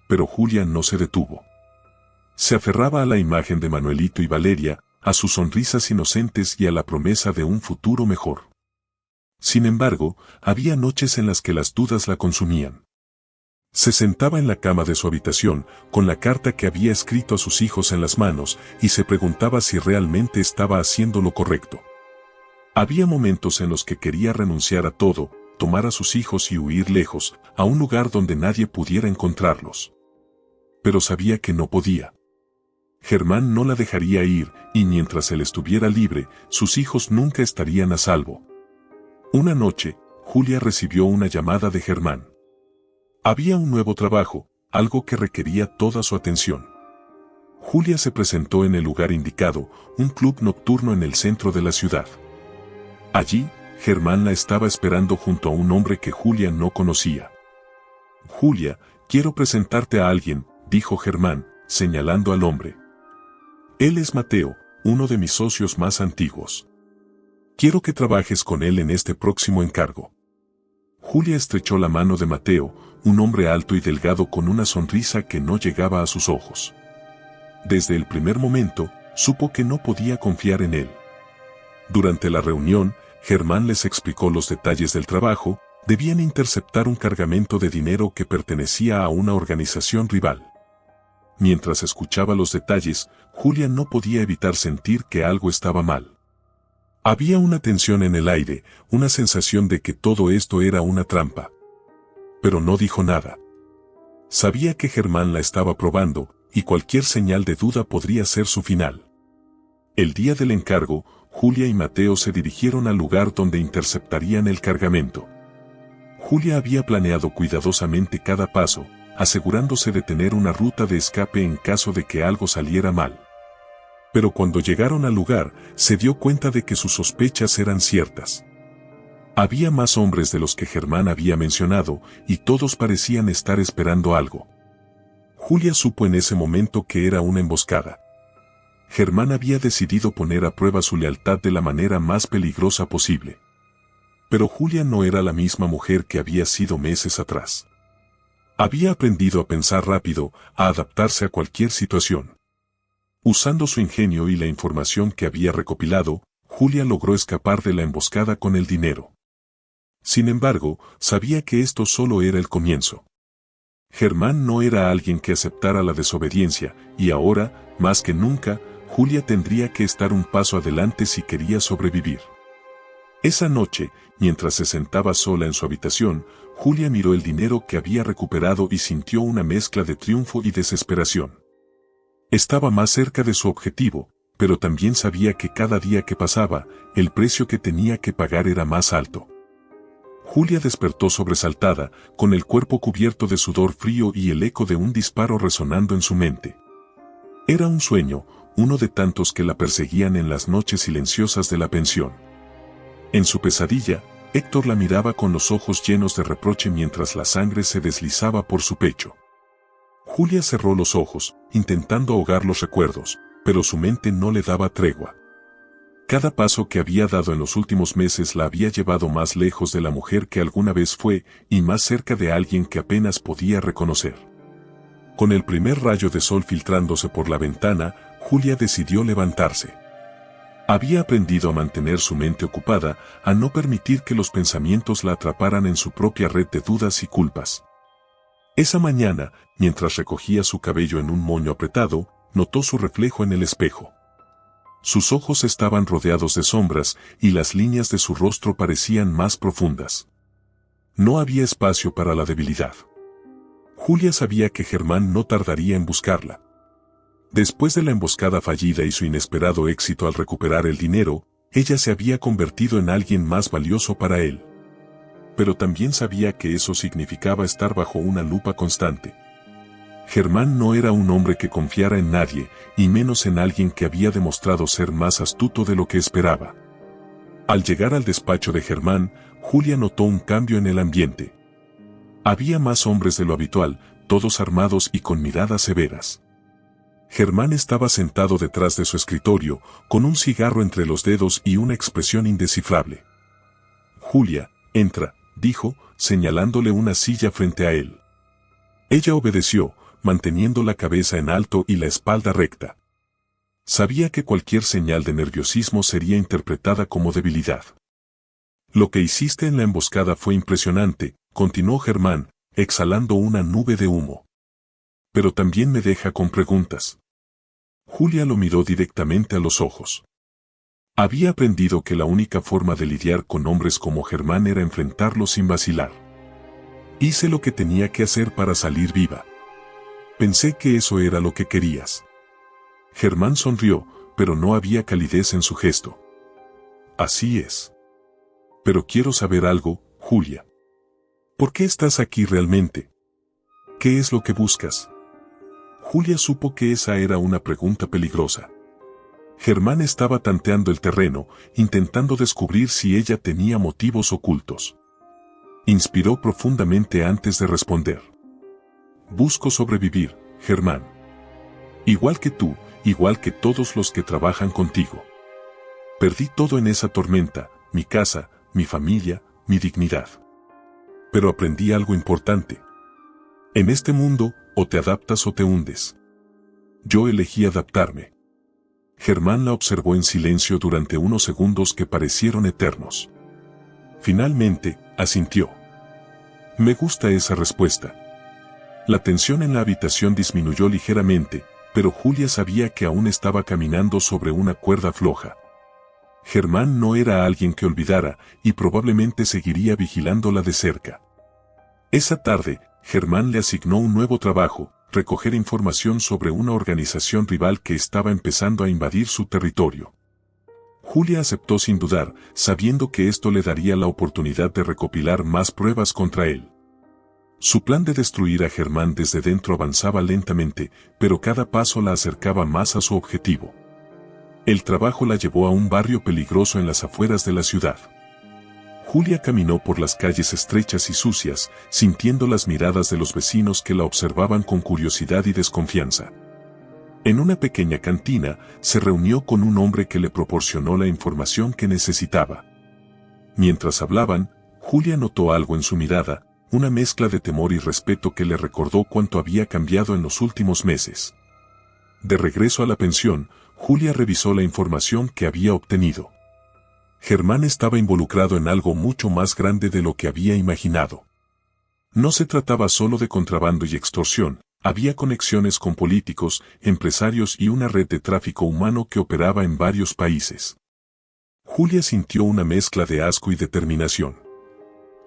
Pero Julia no se detuvo. Se aferraba a la imagen de Manuelito y Valeria, a sus sonrisas inocentes y a la promesa de un futuro mejor. Sin embargo, había noches en las que las dudas la consumían. Se sentaba en la cama de su habitación, con la carta que había escrito a sus hijos en las manos, y se preguntaba si realmente estaba haciendo lo correcto. Había momentos en los que quería renunciar a todo, tomar a sus hijos y huir lejos, a un lugar donde nadie pudiera encontrarlos. Pero sabía que no podía. Germán no la dejaría ir, y mientras él estuviera libre, sus hijos nunca estarían a salvo. Una noche, Julia recibió una llamada de Germán. Había un nuevo trabajo, algo que requería toda su atención. Julia se presentó en el lugar indicado, un club nocturno en el centro de la ciudad. Allí, Germán la estaba esperando junto a un hombre que Julia no conocía. «Julia, quiero presentarte a alguien», dijo Germán, señalando al hombre. «Él es Mateo, uno de mis socios más antiguos. Quiero que trabajes con él en este próximo encargo». Julia estrechó la mano de Mateo, un hombre alto y delgado con una sonrisa que no llegaba a sus ojos. Desde el primer momento, supo que no podía confiar en él. Durante la reunión, Germán les explicó los detalles del trabajo. Debían interceptar un cargamento de dinero que pertenecía a una organización rival. Mientras escuchaba los detalles, Julia no podía evitar sentir que algo estaba mal. Había una tensión en el aire, una sensación de que todo esto era una trampa. Pero no dijo nada. Sabía que Germán la estaba probando, y cualquier señal de duda podría ser su final. El día del encargo, Julia y Mateo se dirigieron al lugar donde interceptarían el cargamento. Julia había planeado cuidadosamente cada paso, asegurándose de tener una ruta de escape en caso de que algo saliera mal. Pero cuando llegaron al lugar, se dio cuenta de que sus sospechas eran ciertas. Había más hombres de los que Germán había mencionado, y todos parecían estar esperando algo. Julia supo en ese momento que era una emboscada. Germán había decidido poner a prueba su lealtad de la manera más peligrosa posible. Pero Julia no era la misma mujer que había sido meses atrás. Había aprendido a pensar rápido, a adaptarse a cualquier situación. Usando su ingenio y la información que había recopilado, Julia logró escapar de la emboscada con el dinero. Sin embargo, sabía que esto solo era el comienzo. Germán no era alguien que aceptara la desobediencia, y ahora, más que nunca, Julia tendría que estar un paso adelante si quería sobrevivir. Esa noche, mientras se sentaba sola en su habitación, Julia miró el dinero que había recuperado y sintió una mezcla de triunfo y desesperación. Estaba más cerca de su objetivo, pero también sabía que cada día que pasaba, el precio que tenía que pagar era más alto. Julia despertó sobresaltada, con el cuerpo cubierto de sudor frío y el eco de un disparo resonando en su mente. Era un sueño, uno de tantos que la perseguían en las noches silenciosas de la pensión. En su pesadilla, Héctor la miraba con los ojos llenos de reproche mientras la sangre se deslizaba por su pecho. Julia cerró los ojos, intentando ahogar los recuerdos, pero su mente no le daba tregua. Cada paso que había dado en los últimos meses la había llevado más lejos de la mujer que alguna vez fue, y más cerca de alguien que apenas podía reconocer. Con el primer rayo de sol filtrándose por la ventana, Julia decidió levantarse. Había aprendido a mantener su mente ocupada, a no permitir que los pensamientos la atraparan en su propia red de dudas y culpas. Esa mañana, mientras recogía su cabello en un moño apretado, notó su reflejo en el espejo. Sus ojos estaban rodeados de sombras, y las líneas de su rostro parecían más profundas. No había espacio para la debilidad. Julia sabía que Germán no tardaría en buscarla. Después de la emboscada fallida y su inesperado éxito al recuperar el dinero, ella se había convertido en alguien más valioso para él. Pero también sabía que eso significaba estar bajo una lupa constante. Germán no era un hombre que confiara en nadie, y menos en alguien que había demostrado ser más astuto de lo que esperaba. Al llegar al despacho de Germán, Julia notó un cambio en el ambiente. Había más hombres de lo habitual, todos armados y con miradas severas. Germán estaba sentado detrás de su escritorio, con un cigarro entre los dedos y una expresión indescifrable. «Julia, entra», dijo, señalándole una silla frente a él. Ella obedeció, manteniendo la cabeza en alto y la espalda recta. Sabía que cualquier señal de nerviosismo sería interpretada como debilidad. «Lo que hiciste en la emboscada fue impresionante», continuó Germán, exhalando una nube de humo. «Pero también me deja con preguntas». Julia lo miró directamente a los ojos. Había aprendido que la única forma de lidiar con hombres como Germán era enfrentarlos sin vacilar. «Hice lo que tenía que hacer para salir viva. Pensé que eso era lo que querías». Germán sonrió, pero no había calidez en su gesto. «Así es. Pero quiero saber algo, Julia. ¿Por qué estás aquí realmente? ¿Qué es lo que buscas?» Julia supo que esa era una pregunta peligrosa. Germán estaba tanteando el terreno, intentando descubrir si ella tenía motivos ocultos. Inspiró profundamente antes de responder. «Busco sobrevivir, Germán. Igual que tú, igual que todos los que trabajan contigo. Perdí todo en esa tormenta, mi casa, mi familia, mi dignidad. Pero aprendí algo importante. En este mundo, o te adaptas o te hundes. Yo elegí adaptarme». Germán la observó en silencio durante unos segundos que parecieron eternos. Finalmente, asintió. «Me gusta esa respuesta». La tensión en la habitación disminuyó ligeramente, pero Julia sabía que aún estaba caminando sobre una cuerda floja. Germán no era alguien que olvidara, y probablemente seguiría vigilándola de cerca. Esa tarde, Germán le asignó un nuevo trabajo: recoger información sobre una organización rival que estaba empezando a invadir su territorio. Julia aceptó sin dudar, sabiendo que esto le daría la oportunidad de recopilar más pruebas contra él. Su plan de destruir a Germán desde dentro avanzaba lentamente, pero cada paso la acercaba más a su objetivo. El trabajo la llevó a un barrio peligroso en las afueras de la ciudad. Julia caminó por las calles estrechas y sucias, sintiendo las miradas de los vecinos que la observaban con curiosidad y desconfianza. En una pequeña cantina, se reunió con un hombre que le proporcionó la información que necesitaba. Mientras hablaban, Julia notó algo en su mirada, una mezcla de temor y respeto que le recordó cuánto había cambiado en los últimos meses. De regreso a la pensión, Julia revisó la información que había obtenido. Germán estaba involucrado en algo mucho más grande de lo que había imaginado. No se trataba solo de contrabando y extorsión, había conexiones con políticos, empresarios y una red de tráfico humano que operaba en varios países. Julia sintió una mezcla de asco y determinación.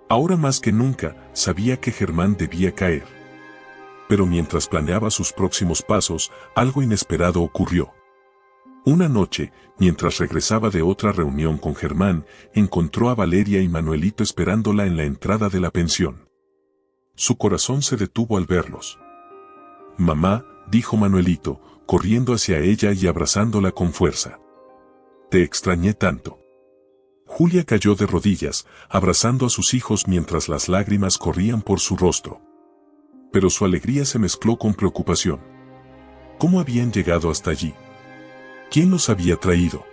Ahora más que nunca, sabía que Germán debía caer. Pero mientras planeaba sus próximos pasos, algo inesperado ocurrió. Una noche, mientras regresaba de otra reunión con Germán, encontró a Valeria y Manuelito esperándola en la entrada de la pensión. Su corazón se detuvo al verlos. «Mamá», dijo Manuelito, corriendo hacia ella y abrazándola con fuerza. «Te extrañé tanto». Julia cayó de rodillas, abrazando a sus hijos mientras las lágrimas corrían por su rostro. Pero su alegría se mezcló con preocupación. ¿Cómo habían llegado hasta allí? ¿Quién los había traído?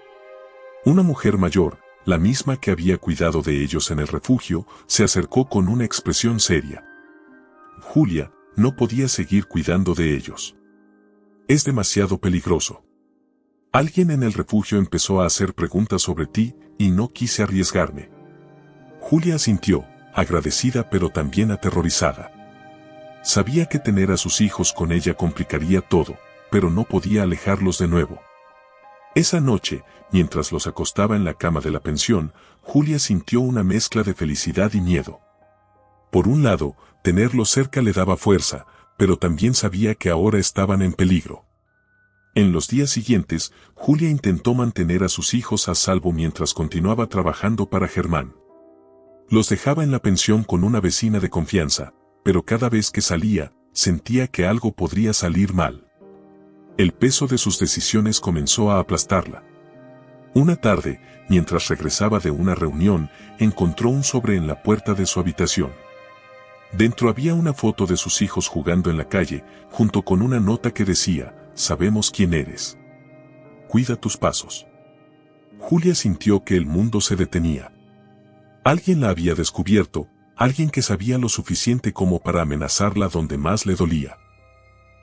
Una mujer mayor, la misma que había cuidado de ellos en el refugio, se acercó con una expresión seria. «Julia, no podía seguir cuidando de ellos. Es demasiado peligroso. Alguien en el refugio empezó a hacer preguntas sobre ti, y no quise arriesgarme». Julia asintió, agradecida pero también aterrorizada. Sabía que tener a sus hijos con ella complicaría todo, pero no podía alejarlos de nuevo. Esa noche, mientras los acostaba en la cama de la pensión, Julia sintió una mezcla de felicidad y miedo. Por un lado, tenerlos cerca le daba fuerza, pero también sabía que ahora estaban en peligro. En los días siguientes, Julia intentó mantener a sus hijos a salvo mientras continuaba trabajando para Germán. Los dejaba en la pensión con una vecina de confianza, pero cada vez que salía, sentía que algo podría salir mal. El peso de sus decisiones comenzó a aplastarla. Una tarde, mientras regresaba de una reunión, encontró un sobre en la puerta de su habitación. Dentro había una foto de sus hijos jugando en la calle, junto con una nota que decía: «Sabemos quién eres. Cuida tus pasos». Julia sintió que el mundo se detenía. Alguien la había descubierto, alguien que sabía lo suficiente como para amenazarla donde más le dolía.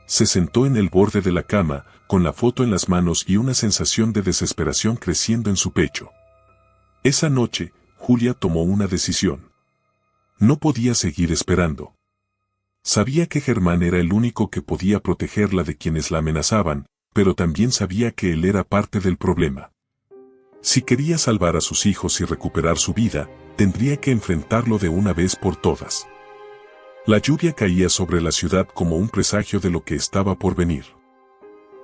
Se sentó en el borde de la cama, con la foto en las manos y una sensación de desesperación creciendo en su pecho. Esa noche, Julia tomó una decisión. No podía seguir esperando. Sabía que Germán era el único que podía protegerla de quienes la amenazaban, pero también sabía que él era parte del problema. Si quería salvar a sus hijos y recuperar su vida, tendría que enfrentarlo de una vez por todas. La lluvia caía sobre la ciudad como un presagio de lo que estaba por venir.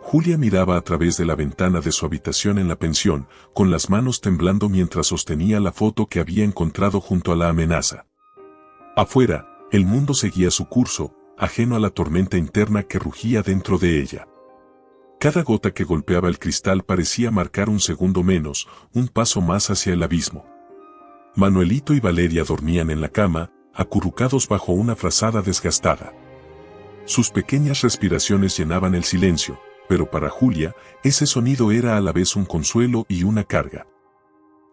Julia miraba a través de la ventana de su habitación en la pensión, con las manos temblando mientras sostenía la foto que había encontrado junto a la amenaza. Afuera, el mundo seguía su curso, ajeno a la tormenta interna que rugía dentro de ella. Cada gota que golpeaba el cristal parecía marcar un segundo menos, un paso más hacia el abismo. Manuelito y Valeria dormían en la cama, acurrucados bajo una frazada desgastada. Sus pequeñas respiraciones llenaban el silencio, pero para Julia, ese sonido era a la vez un consuelo y una carga.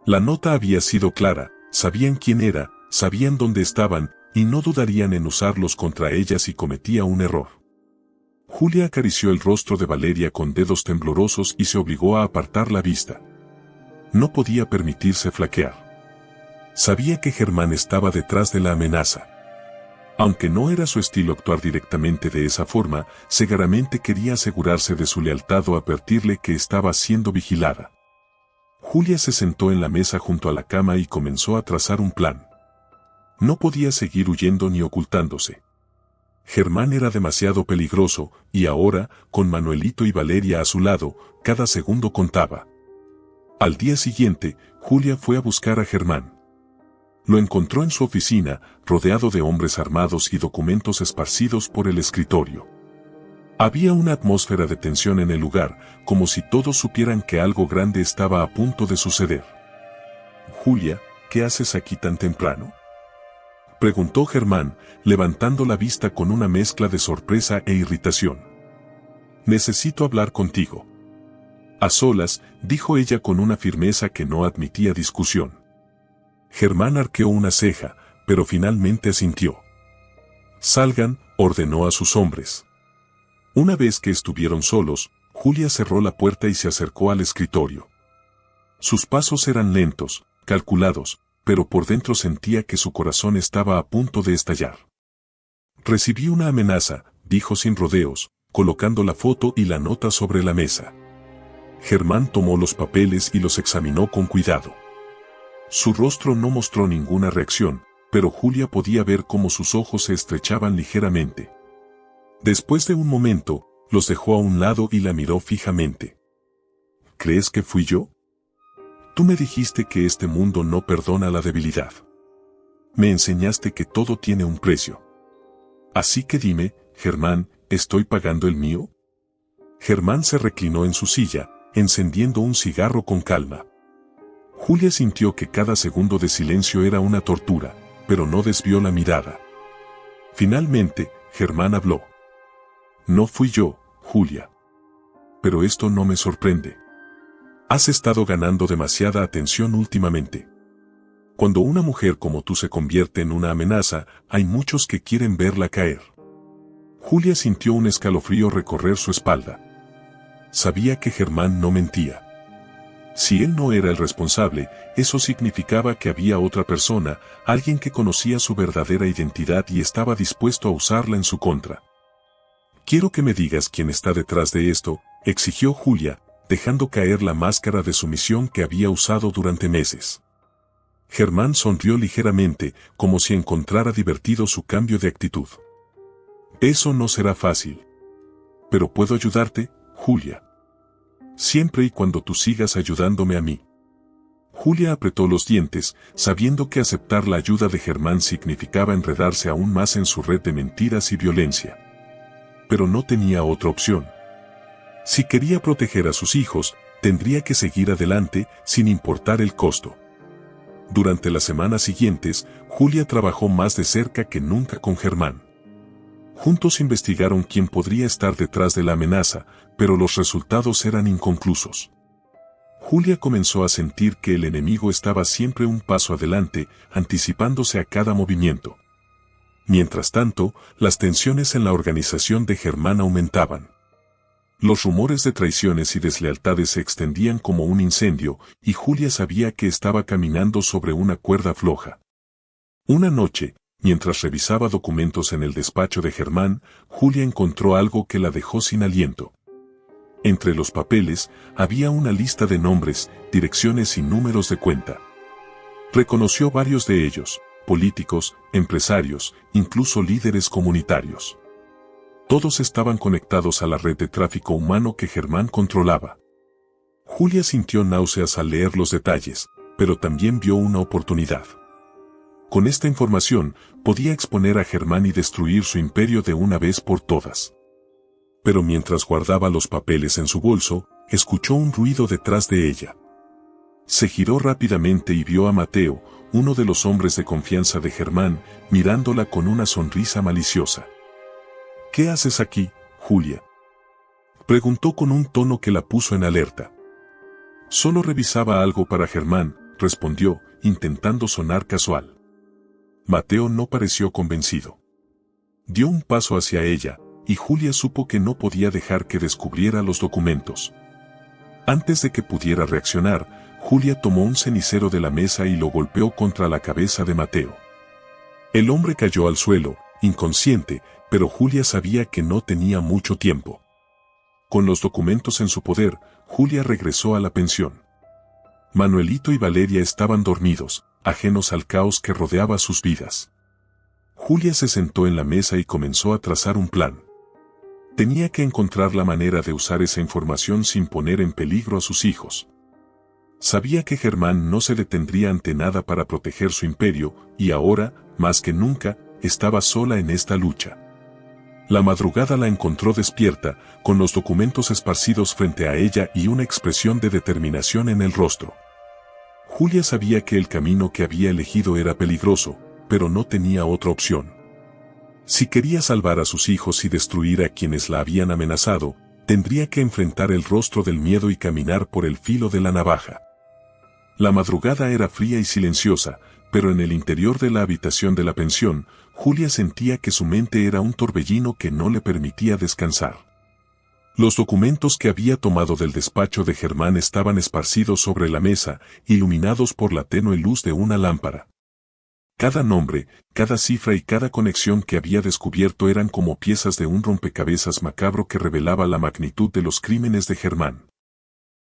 La nota había sido clara, sabían quién era, sabían dónde estaban, y no dudarían en usarlos contra ella si cometía un error. Julia acarició el rostro de Valeria con dedos temblorosos y se obligó a apartar la vista. No podía permitirse flaquear. Sabía que Germán estaba detrás de la amenaza. Aunque no era su estilo actuar directamente de esa forma, seguramente quería asegurarse de su lealtad o advertirle que estaba siendo vigilada. Julia se sentó en la mesa junto a la cama y comenzó a trazar un plan. No podía seguir huyendo ni ocultándose. Germán era demasiado peligroso, y ahora, con Manuelito y Valeria a su lado, cada segundo contaba. Al día siguiente, Julia fue a buscar a Germán. Lo encontró en su oficina, rodeado de hombres armados y documentos esparcidos por el escritorio. Había una atmósfera de tensión en el lugar, como si todos supieran que algo grande estaba a punto de suceder. «Julia, ¿qué haces aquí tan temprano?», preguntó Germán, levantando la vista con una mezcla de sorpresa e irritación. «Necesito hablar contigo». A solas, dijo ella con una firmeza que no admitía discusión. Germán arqueó una ceja, pero finalmente asintió. «Salgan», ordenó a sus hombres. Una vez que estuvieron solos, Julia cerró la puerta y se acercó al escritorio. Sus pasos eran lentos, calculados, pero por dentro sentía que su corazón estaba a punto de estallar. «Recibí una amenaza», dijo sin rodeos, colocando la foto y la nota sobre la mesa. Germán tomó los papeles y los examinó con cuidado. Su rostro no mostró ninguna reacción, pero Julia podía ver cómo sus ojos se estrechaban ligeramente. Después de un momento, los dejó a un lado y la miró fijamente. «¿Crees que fui yo? Tú me dijiste que este mundo no perdona la debilidad. Me enseñaste que todo tiene un precio. Así que dime, Germán, ¿estoy pagando el mío?». Germán se reclinó en su silla, encendiendo un cigarro con calma. Julia sintió que cada segundo de silencio era una tortura, pero no desvió la mirada. Finalmente, Germán habló. «No fui yo, Julia. Pero esto no me sorprende. Has estado ganando demasiada atención últimamente. Cuando una mujer como tú se convierte en una amenaza, hay muchos que quieren verla caer». Julia sintió un escalofrío recorrer su espalda. Sabía que Germán no mentía. Si él no era el responsable, eso significaba que había otra persona, alguien que conocía su verdadera identidad y estaba dispuesto a usarla en su contra. «Quiero que me digas quién está detrás de esto», exigió Julia, dejando caer la máscara de sumisión que había usado durante meses. Germán sonrió ligeramente, como si encontrara divertido su cambio de actitud. «Eso no será fácil. Pero puedo ayudarte, Julia. Siempre y cuando tú sigas ayudándome a mí». Julia apretó los dientes, sabiendo que aceptar la ayuda de Germán significaba enredarse aún más en su red de mentiras y violencia. Pero no tenía otra opción. Si quería proteger a sus hijos, Tendría que seguir adelante sin importar el costo. Durante las semanas siguientes, Julia trabajó más de cerca que nunca con Germán. Juntos investigaron quién podría estar detrás de la amenaza, pero los resultados eran inconclusos. Julia comenzó a sentir que el enemigo estaba siempre un paso adelante, anticipándose a cada movimiento. Mientras tanto, las tensiones en la organización de Germán aumentaban. Los rumores de traiciones y deslealtades se extendían como un incendio, y Julia sabía que estaba caminando sobre una cuerda floja. Una noche, mientras revisaba documentos en el despacho de Germán, Julia encontró algo que la dejó sin aliento. Entre los papeles, había una lista de nombres, direcciones y números de cuenta. Reconoció varios de ellos, políticos, empresarios, incluso líderes comunitarios. Todos estaban conectados a la red de tráfico humano que Germán controlaba. Julia sintió náuseas al leer los detalles, pero también vio una oportunidad. Con esta información, podía exponer a Germán y destruir su imperio de una vez por todas. Pero mientras guardaba los papeles en su bolso, escuchó un ruido detrás de ella. Se giró rápidamente y vio a Mateo, uno de los hombres de confianza de Germán, mirándola con una sonrisa maliciosa. «¿Qué haces aquí, Julia?», preguntó con un tono que la puso en alerta. «Solo revisaba algo para Germán», respondió, intentando sonar casual. Mateo no pareció convencido. Dio un paso hacia ella, y Julia supo que no podía dejar que descubriera los documentos. Antes de que pudiera reaccionar, Julia tomó un cenicero de la mesa y lo golpeó contra la cabeza de Mateo. El hombre cayó al suelo, inconsciente, pero Julia sabía que no tenía mucho tiempo. Con los documentos en su poder, Julia regresó a la pensión. Manuelito y Valeria estaban dormidos, ajenos al caos que rodeaba sus vidas. Julia se sentó en la mesa y comenzó a trazar un plan. Tenía que encontrar la manera de usar esa información sin poner en peligro a sus hijos. Sabía que Germán no se detendría ante nada para proteger su imperio, y ahora, más que nunca, estaba sola en esta lucha. La madrugada la encontró despierta, con los documentos esparcidos frente a ella y una expresión de determinación en el rostro. Julia sabía que el camino que había elegido era peligroso, pero no tenía otra opción. Si quería salvar a sus hijos y destruir a quienes la habían amenazado, tendría que enfrentar el rostro del miedo y caminar por el filo de la navaja. La madrugada era fría y silenciosa, pero en el interior de la habitación de la pensión, Julia sentía que su mente era un torbellino que no le permitía descansar. Los documentos que había tomado del despacho de Germán estaban esparcidos sobre la mesa, iluminados por la tenue luz de una lámpara. Cada nombre, cada cifra y cada conexión que había descubierto eran como piezas de un rompecabezas macabro que revelaba la magnitud de los crímenes de Germán.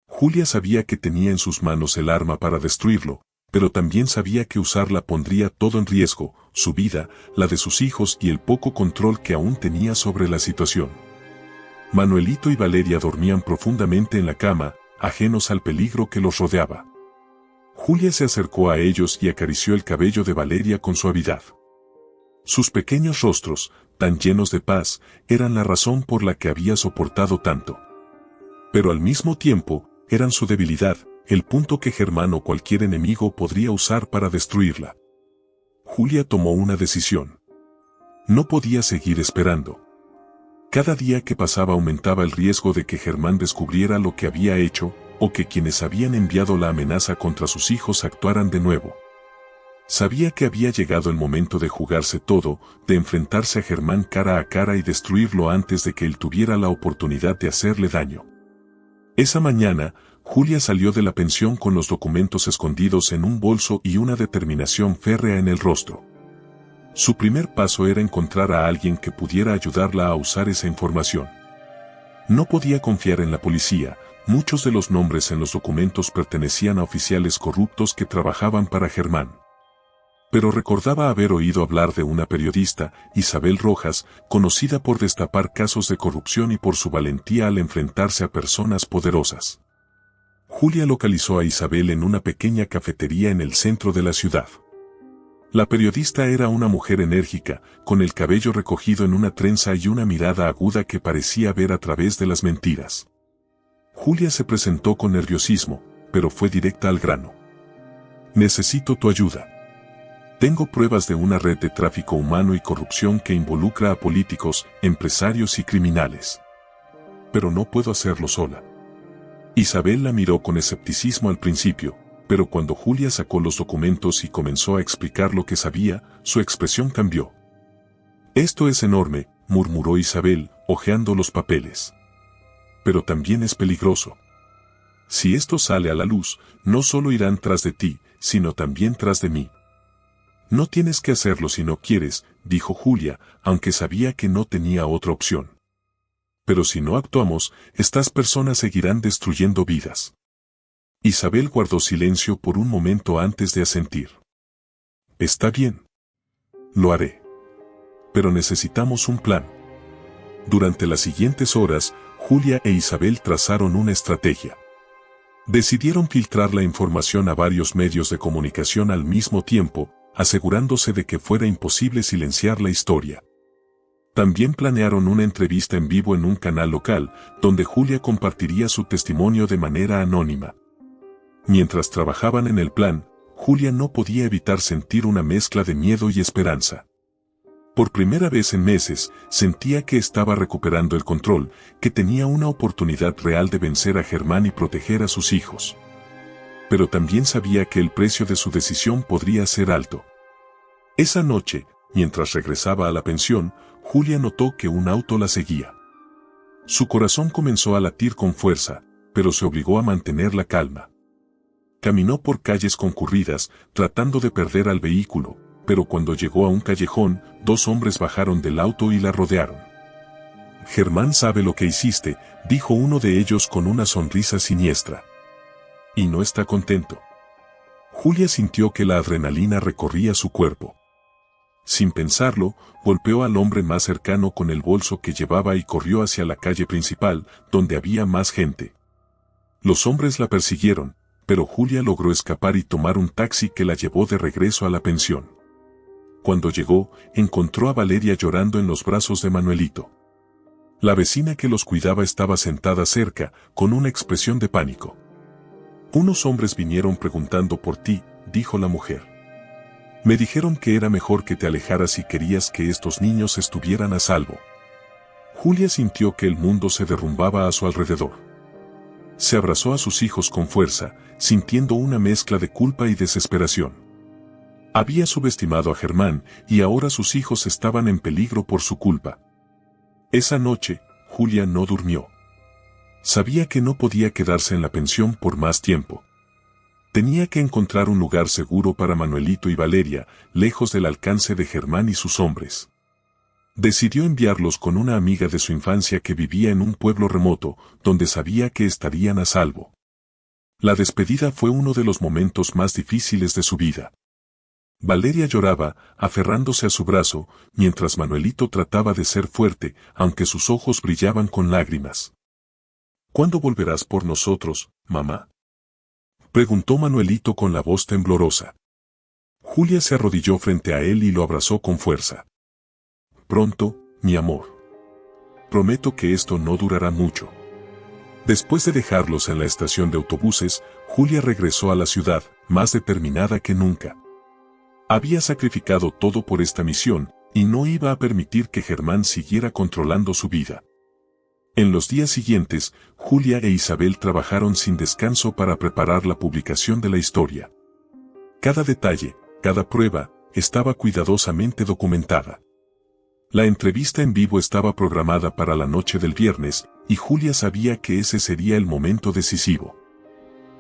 Julia sabía que tenía en sus manos el arma para destruirlo, pero también sabía que usarla pondría todo en riesgo, su vida, la de sus hijos y el poco control que aún tenía sobre la situación. Manuelito y Valeria dormían profundamente en la cama, ajenos al peligro que los rodeaba. Julia se acercó a ellos y acarició el cabello de Valeria con suavidad. Sus pequeños rostros, tan llenos de paz, eran la razón por la que había soportado tanto. Pero al mismo tiempo, eran su debilidad, el punto que Germán o cualquier enemigo podría usar para destruirla. Julia tomó una decisión. No podía seguir esperando. Cada día que pasaba aumentaba el riesgo de que Germán descubriera lo que había hecho, o que quienes habían enviado la amenaza contra sus hijos actuaran de nuevo. Sabía que había llegado el momento de jugarse todo, de enfrentarse a Germán cara a cara y destruirlo antes de que él tuviera la oportunidad de hacerle daño. Esa mañana, Julia salió de la pensión con los documentos escondidos en un bolso y una determinación férrea en el rostro. Su primer paso era encontrar a alguien que pudiera ayudarla a usar esa información. No podía confiar en la policía. Muchos de los nombres en los documentos pertenecían a oficiales corruptos que trabajaban para Germán. Pero recordaba haber oído hablar de una periodista, Isabel Rojas, conocida por destapar casos de corrupción y por su valentía al enfrentarse a personas poderosas. Julia localizó a Isabel en una pequeña cafetería en el centro de la ciudad. La periodista era una mujer enérgica, con el cabello recogido en una trenza y una mirada aguda que parecía ver a través de las mentiras. Julia se presentó con nerviosismo, pero fue directa al grano. Necesito tu ayuda. Tengo pruebas de una red de tráfico humano y corrupción que involucra a políticos, empresarios y criminales. Pero no puedo hacerlo sola. Isabel la miró con escepticismo al principio, pero cuando Julia sacó los documentos y comenzó a explicar lo que sabía, su expresión cambió. Esto es enorme, murmuró Isabel, hojeando los papeles. Pero también es peligroso. Si esto sale a la luz, no solo irán tras de ti, sino también tras de mí. No tienes que hacerlo si no quieres, dijo Julia, aunque sabía que no tenía otra opción. Pero si no actuamos, estas personas seguirán destruyendo vidas. Isabel guardó silencio por un momento antes de asentir. Está bien. Lo haré. Pero necesitamos un plan. Durante las siguientes horas, Julia e Isabel trazaron una estrategia. Decidieron filtrar la información a varios medios de comunicación al mismo tiempo, asegurándose de que fuera imposible silenciar la historia. También planearon una entrevista en vivo en un canal local, donde Julia compartiría su testimonio de manera anónima. Mientras trabajaban en el plan, Julia no podía evitar sentir una mezcla de miedo y esperanza. Por primera vez en meses, sentía que estaba recuperando el control, que tenía una oportunidad real de vencer a Germán y proteger a sus hijos. Pero también sabía que el precio de su decisión podría ser alto. Esa noche, mientras regresaba a la pensión, Julia notó que un auto la seguía. Su corazón comenzó a latir con fuerza, pero se obligó a mantener la calma. Caminó por calles concurridas, tratando de perder al vehículo, pero cuando llegó a un callejón, dos hombres bajaron del auto y la rodearon. Germán sabe lo que hiciste, dijo uno de ellos con una sonrisa siniestra. Y no está contento. Julia sintió que la adrenalina recorría su cuerpo. Sin pensarlo, golpeó al hombre más cercano con el bolso que llevaba y corrió hacia la calle principal, donde había más gente. Los hombres la persiguieron, pero Julia logró escapar y tomar un taxi que la llevó de regreso a la pensión. Cuando llegó, encontró a Valeria llorando en los brazos de Manuelito. La vecina que los cuidaba estaba sentada cerca, con una expresión de pánico. Unos hombres vinieron preguntando por ti, dijo la mujer. Me dijeron que era mejor que te alejaras si querías que estos niños estuvieran a salvo. Julia sintió que el mundo se derrumbaba a su alrededor. Se abrazó a sus hijos con fuerza, sintiendo una mezcla de culpa y desesperación. Había subestimado a Germán y ahora sus hijos estaban en peligro por su culpa. Esa noche, Julia no durmió. Sabía que no podía quedarse en la pensión por más tiempo. Tenía que encontrar un lugar seguro para Manuelito y Valeria, lejos del alcance de Germán y sus hombres. Decidió enviarlos con una amiga de su infancia que vivía en un pueblo remoto, donde sabía que estarían a salvo. La despedida fue uno de los momentos más difíciles de su vida. Valeria lloraba, aferrándose a su brazo, mientras Manuelito trataba de ser fuerte, aunque sus ojos brillaban con lágrimas. ¿Cuándo volverás por nosotros, mamá?, preguntó Manuelito con la voz temblorosa. Julia se arrodilló frente a él y lo abrazó con fuerza. Pronto, mi amor. Prometo que esto no durará mucho. Después de dejarlos en la estación de autobuses, Julia regresó a la ciudad, más determinada que nunca. Había sacrificado todo por esta misión, y no iba a permitir que Germán siguiera controlando su vida. En los días siguientes, Julia e Isabel trabajaron sin descanso para preparar la publicación de la historia. Cada detalle, cada prueba, estaba cuidadosamente documentada. La entrevista en vivo estaba programada para la noche del viernes, y Julia sabía que ese sería el momento decisivo.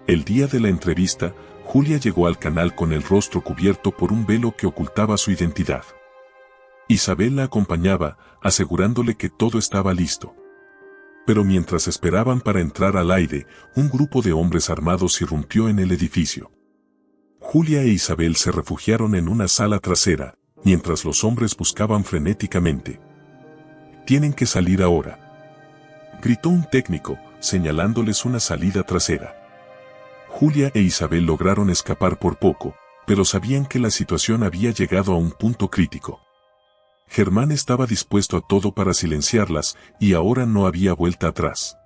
El día de la entrevista, Julia llegó al canal con el rostro cubierto por un velo que ocultaba su identidad. Isabel la acompañaba, asegurándole que todo estaba listo. Pero mientras esperaban para entrar al aire, un grupo de hombres armados irrumpió en el edificio. Julia e Isabel se refugiaron en una sala trasera, mientras los hombres buscaban frenéticamente. «Tienen que salir ahora», gritó un técnico, señalándoles una salida trasera. Julia e Isabel lograron escapar por poco, pero sabían que la situación había llegado a un punto crítico. Germán estaba dispuesto a todo para silenciarlas, y ahora no había vuelta atrás.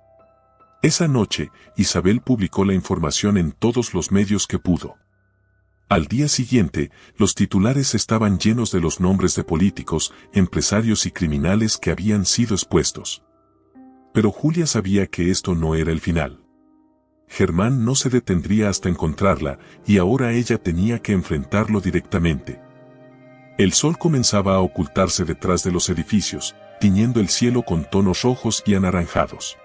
Esa noche, Isabel publicó la información en todos los medios que pudo. Al día siguiente, los titulares estaban llenos de los nombres de políticos, empresarios y criminales que habían sido expuestos. Pero Julia sabía que esto no era el final. Germán no se detendría hasta encontrarla, y ahora ella tenía que enfrentarlo directamente. El sol comenzaba a ocultarse detrás de los edificios, tiñendo el cielo con tonos rojos y anaranjados.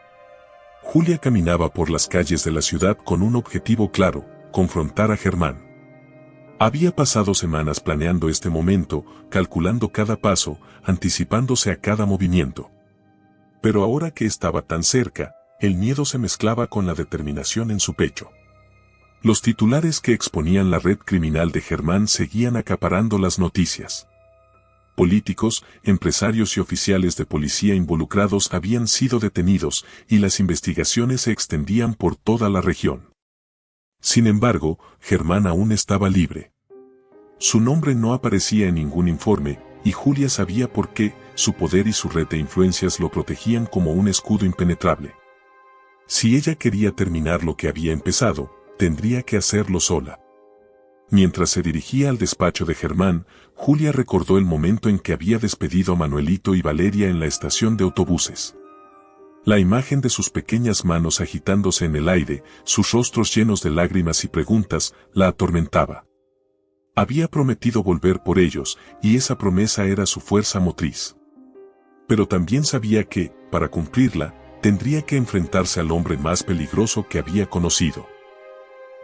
Julia caminaba por las calles de la ciudad con un objetivo claro: confrontar a Germán. Había pasado semanas planeando este momento, calculando cada paso, anticipándose a cada movimiento. Pero ahora que estaba tan cerca, el miedo se mezclaba con la determinación en su pecho. Los titulares que exponían la red criminal de Germán seguían acaparando las noticias. Políticos, empresarios y oficiales de policía involucrados habían sido detenidos, y las investigaciones se extendían por toda la región. Sin embargo, Germán aún estaba libre. Su nombre no aparecía en ningún informe, y Julia sabía por qué: su poder y su red de influencias lo protegían como un escudo impenetrable. Si ella quería terminar lo que había empezado, tendría que hacerlo sola. Mientras se dirigía al despacho de Germán, Julia recordó el momento en que había despedido a Manuelito y Valeria en la estación de autobuses. La imagen de sus pequeñas manos agitándose en el aire, sus rostros llenos de lágrimas y preguntas, la atormentaba. Había prometido volver por ellos, y esa promesa era su fuerza motriz. Pero también sabía que, para cumplirla, tendría que enfrentarse al hombre más peligroso que había conocido.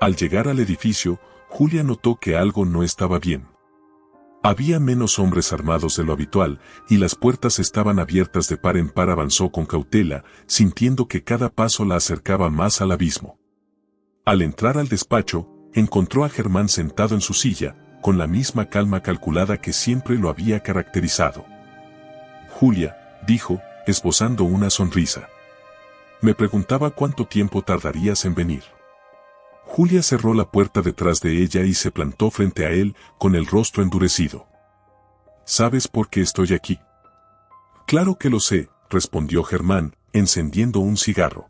Al llegar al edificio, Julia notó que algo no estaba bien. Había menos hombres armados de lo habitual, y las puertas estaban abiertas de par en par. Avanzó con cautela, sintiendo que cada paso la acercaba más al abismo. Al entrar al despacho, encontró a Germán sentado en su silla, con la misma calma calculada que siempre lo había caracterizado. «Julia», dijo, esbozando una sonrisa. «Me preguntaba cuánto tiempo tardarías en venir». Julia cerró la puerta detrás de ella y se plantó frente a él, con el rostro endurecido. «¿Sabes por qué estoy aquí?» «Claro que lo sé», respondió Germán, encendiendo un cigarro.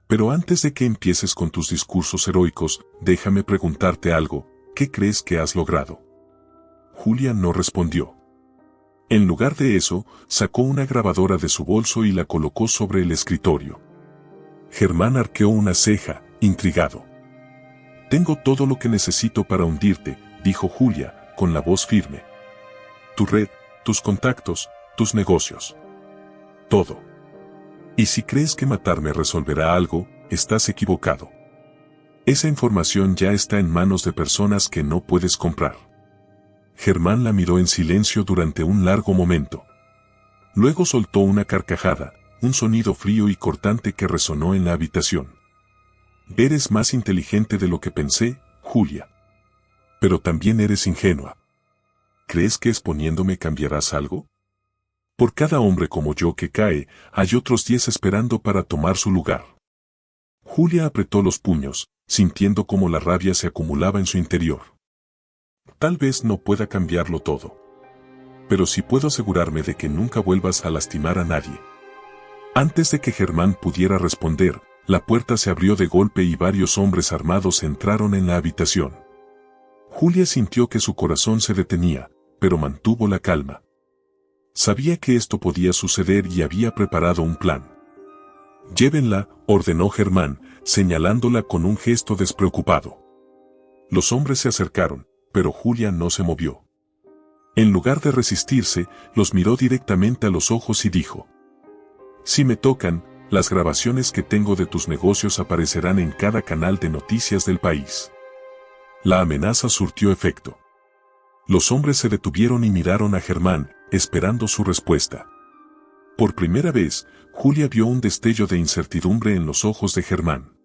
«Pero antes de que empieces con tus discursos heroicos, déjame preguntarte algo. ¿Qué crees que has logrado?» Julia no respondió. En lugar de eso, sacó una grabadora de su bolso y la colocó sobre el escritorio. Germán arqueó una ceja, intrigado. «Tengo todo lo que necesito para hundirte», dijo Julia, con la voz firme. «Tu red, tus contactos, tus negocios. Todo. Y si crees que matarme resolverá algo, estás equivocado. Esa información ya está en manos de personas que no puedes comprar». Germán la miró en silencio durante un largo momento. Luego soltó una carcajada, un sonido frío y cortante que resonó en la habitación. «Eres más inteligente de lo que pensé, Julia. Pero también eres ingenua. ¿Crees que exponiéndome cambiarás algo? Por cada hombre como yo que cae, hay otros 10 esperando para tomar su lugar». Julia apretó los puños, sintiendo cómo la rabia se acumulaba en su interior. «Tal vez no pueda cambiarlo todo. Pero sí puedo asegurarme de que nunca vuelvas a lastimar a nadie». Antes de que Germán pudiera responder, la puerta se abrió de golpe y varios hombres armados entraron en la habitación. Julia sintió que su corazón se detenía, pero mantuvo la calma. Sabía que esto podía suceder y había preparado un plan. «Llévenla», ordenó Germán, señalándola con un gesto despreocupado. Los hombres se acercaron, pero Julia no se movió. En lugar de resistirse, los miró directamente a los ojos y dijo: «Si me tocan, las grabaciones que tengo de tus negocios aparecerán en cada canal de noticias del país». La amenaza surtió efecto. Los hombres se detuvieron y miraron a Germán, esperando su respuesta. Por primera vez, Julia vio un destello de incertidumbre en los ojos de Germán.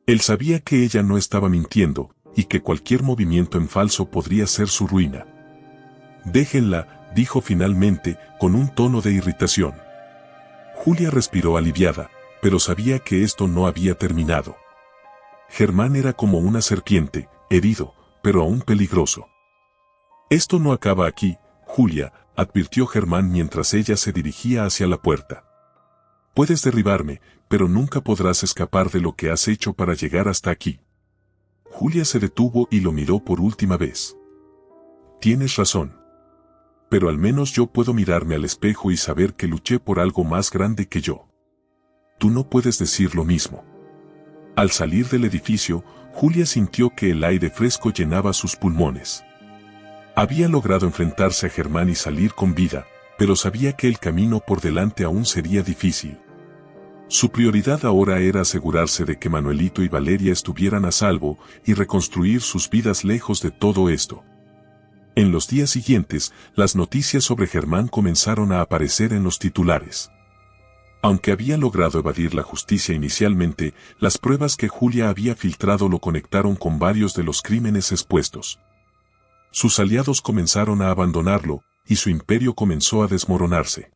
Él sabía que ella no estaba mintiendo, y que cualquier movimiento en falso podría ser su ruina. «Déjenla», dijo finalmente, con un tono de irritación. Julia respiró aliviada, pero sabía que esto no había terminado. Germán era como una serpiente, herido, pero aún peligroso. «Esto no acaba aquí, Julia», advirtió Germán mientras ella se dirigía hacia la puerta. Puedes derribarme, pero nunca podrás escapar de lo que has hecho para llegar hasta aquí. Julia se detuvo y lo miró por última vez. Tienes razón. Pero al menos yo puedo mirarme al espejo y saber que luché por algo más grande que yo. Tú no puedes decir lo mismo. Al salir del edificio, Julia sintió que el aire fresco llenaba sus pulmones. Había logrado enfrentarse a Germán y salir con vida, pero sabía que el camino por delante aún sería difícil. Su prioridad ahora era asegurarse de que Manuelito y Valeria estuvieran a salvo y reconstruir sus vidas lejos de todo esto. En los días siguientes, las noticias sobre Germán comenzaron a aparecer en los titulares. Aunque había logrado evadir la justicia inicialmente, las pruebas que Julia había filtrado lo conectaron con varios de los crímenes expuestos. Sus aliados comenzaron a abandonarlo, y su imperio comenzó a desmoronarse.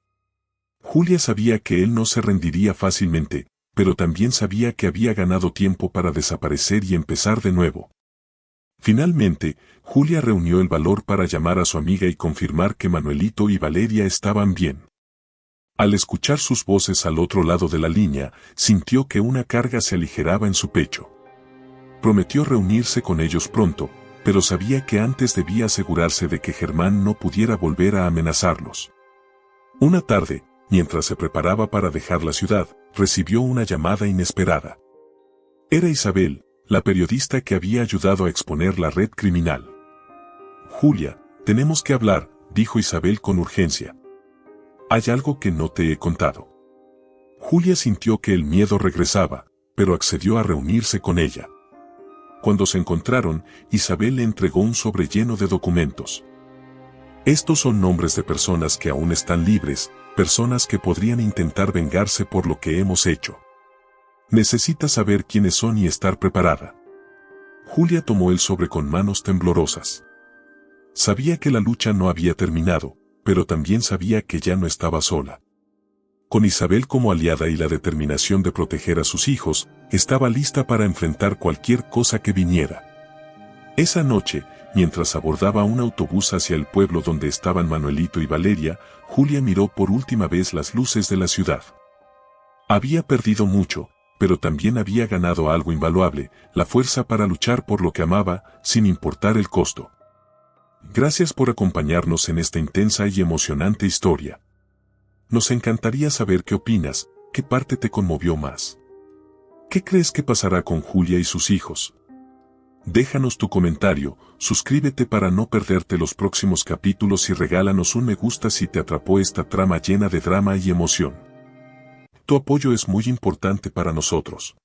Julia sabía que él no se rendiría fácilmente, pero también sabía que había ganado tiempo para desaparecer y empezar de nuevo. Finalmente, Julia reunió el valor para llamar a su amiga y confirmar que Manuelito y Valeria estaban bien. Al escuchar sus voces al otro lado de la línea, sintió que una carga se aligeraba en su pecho. Prometió reunirse con ellos pronto, pero sabía que antes debía asegurarse de que Germán no pudiera volver a amenazarlos. Una tarde, mientras se preparaba para dejar la ciudad, recibió una llamada inesperada. Era Isabel, la periodista que había ayudado a exponer la red criminal. «Julia, tenemos que hablar», dijo Isabel con urgencia. «Hay algo que no te he contado». Julia sintió que el miedo regresaba, pero accedió a reunirse con ella. Cuando se encontraron, Isabel le entregó un sobre lleno de documentos. Estos son nombres de personas que aún están libres, personas que podrían intentar vengarse por lo que hemos hecho. Necesitas saber quiénes son y estar preparada. Julia tomó el sobre con manos temblorosas. Sabía que la lucha no había terminado, pero también sabía que ya no estaba sola. Con Isabel como aliada y la determinación de proteger a sus hijos, estaba lista para enfrentar cualquier cosa que viniera. Esa noche, mientras abordaba un autobús hacia el pueblo donde estaban Manuelito y Valeria, Julia miró por última vez las luces de la ciudad. Había perdido mucho, pero también había ganado algo invaluable, la fuerza para luchar por lo que amaba, sin importar el costo. Gracias por acompañarnos en esta intensa y emocionante historia. Nos encantaría saber qué opinas, qué parte te conmovió más. ¿Qué crees que pasará con Julia y sus hijos? Déjanos tu comentario, suscríbete para no perderte los próximos capítulos y regálanos un me gusta si te atrapó esta trama llena de drama y emoción. Tu apoyo es muy importante para nosotros.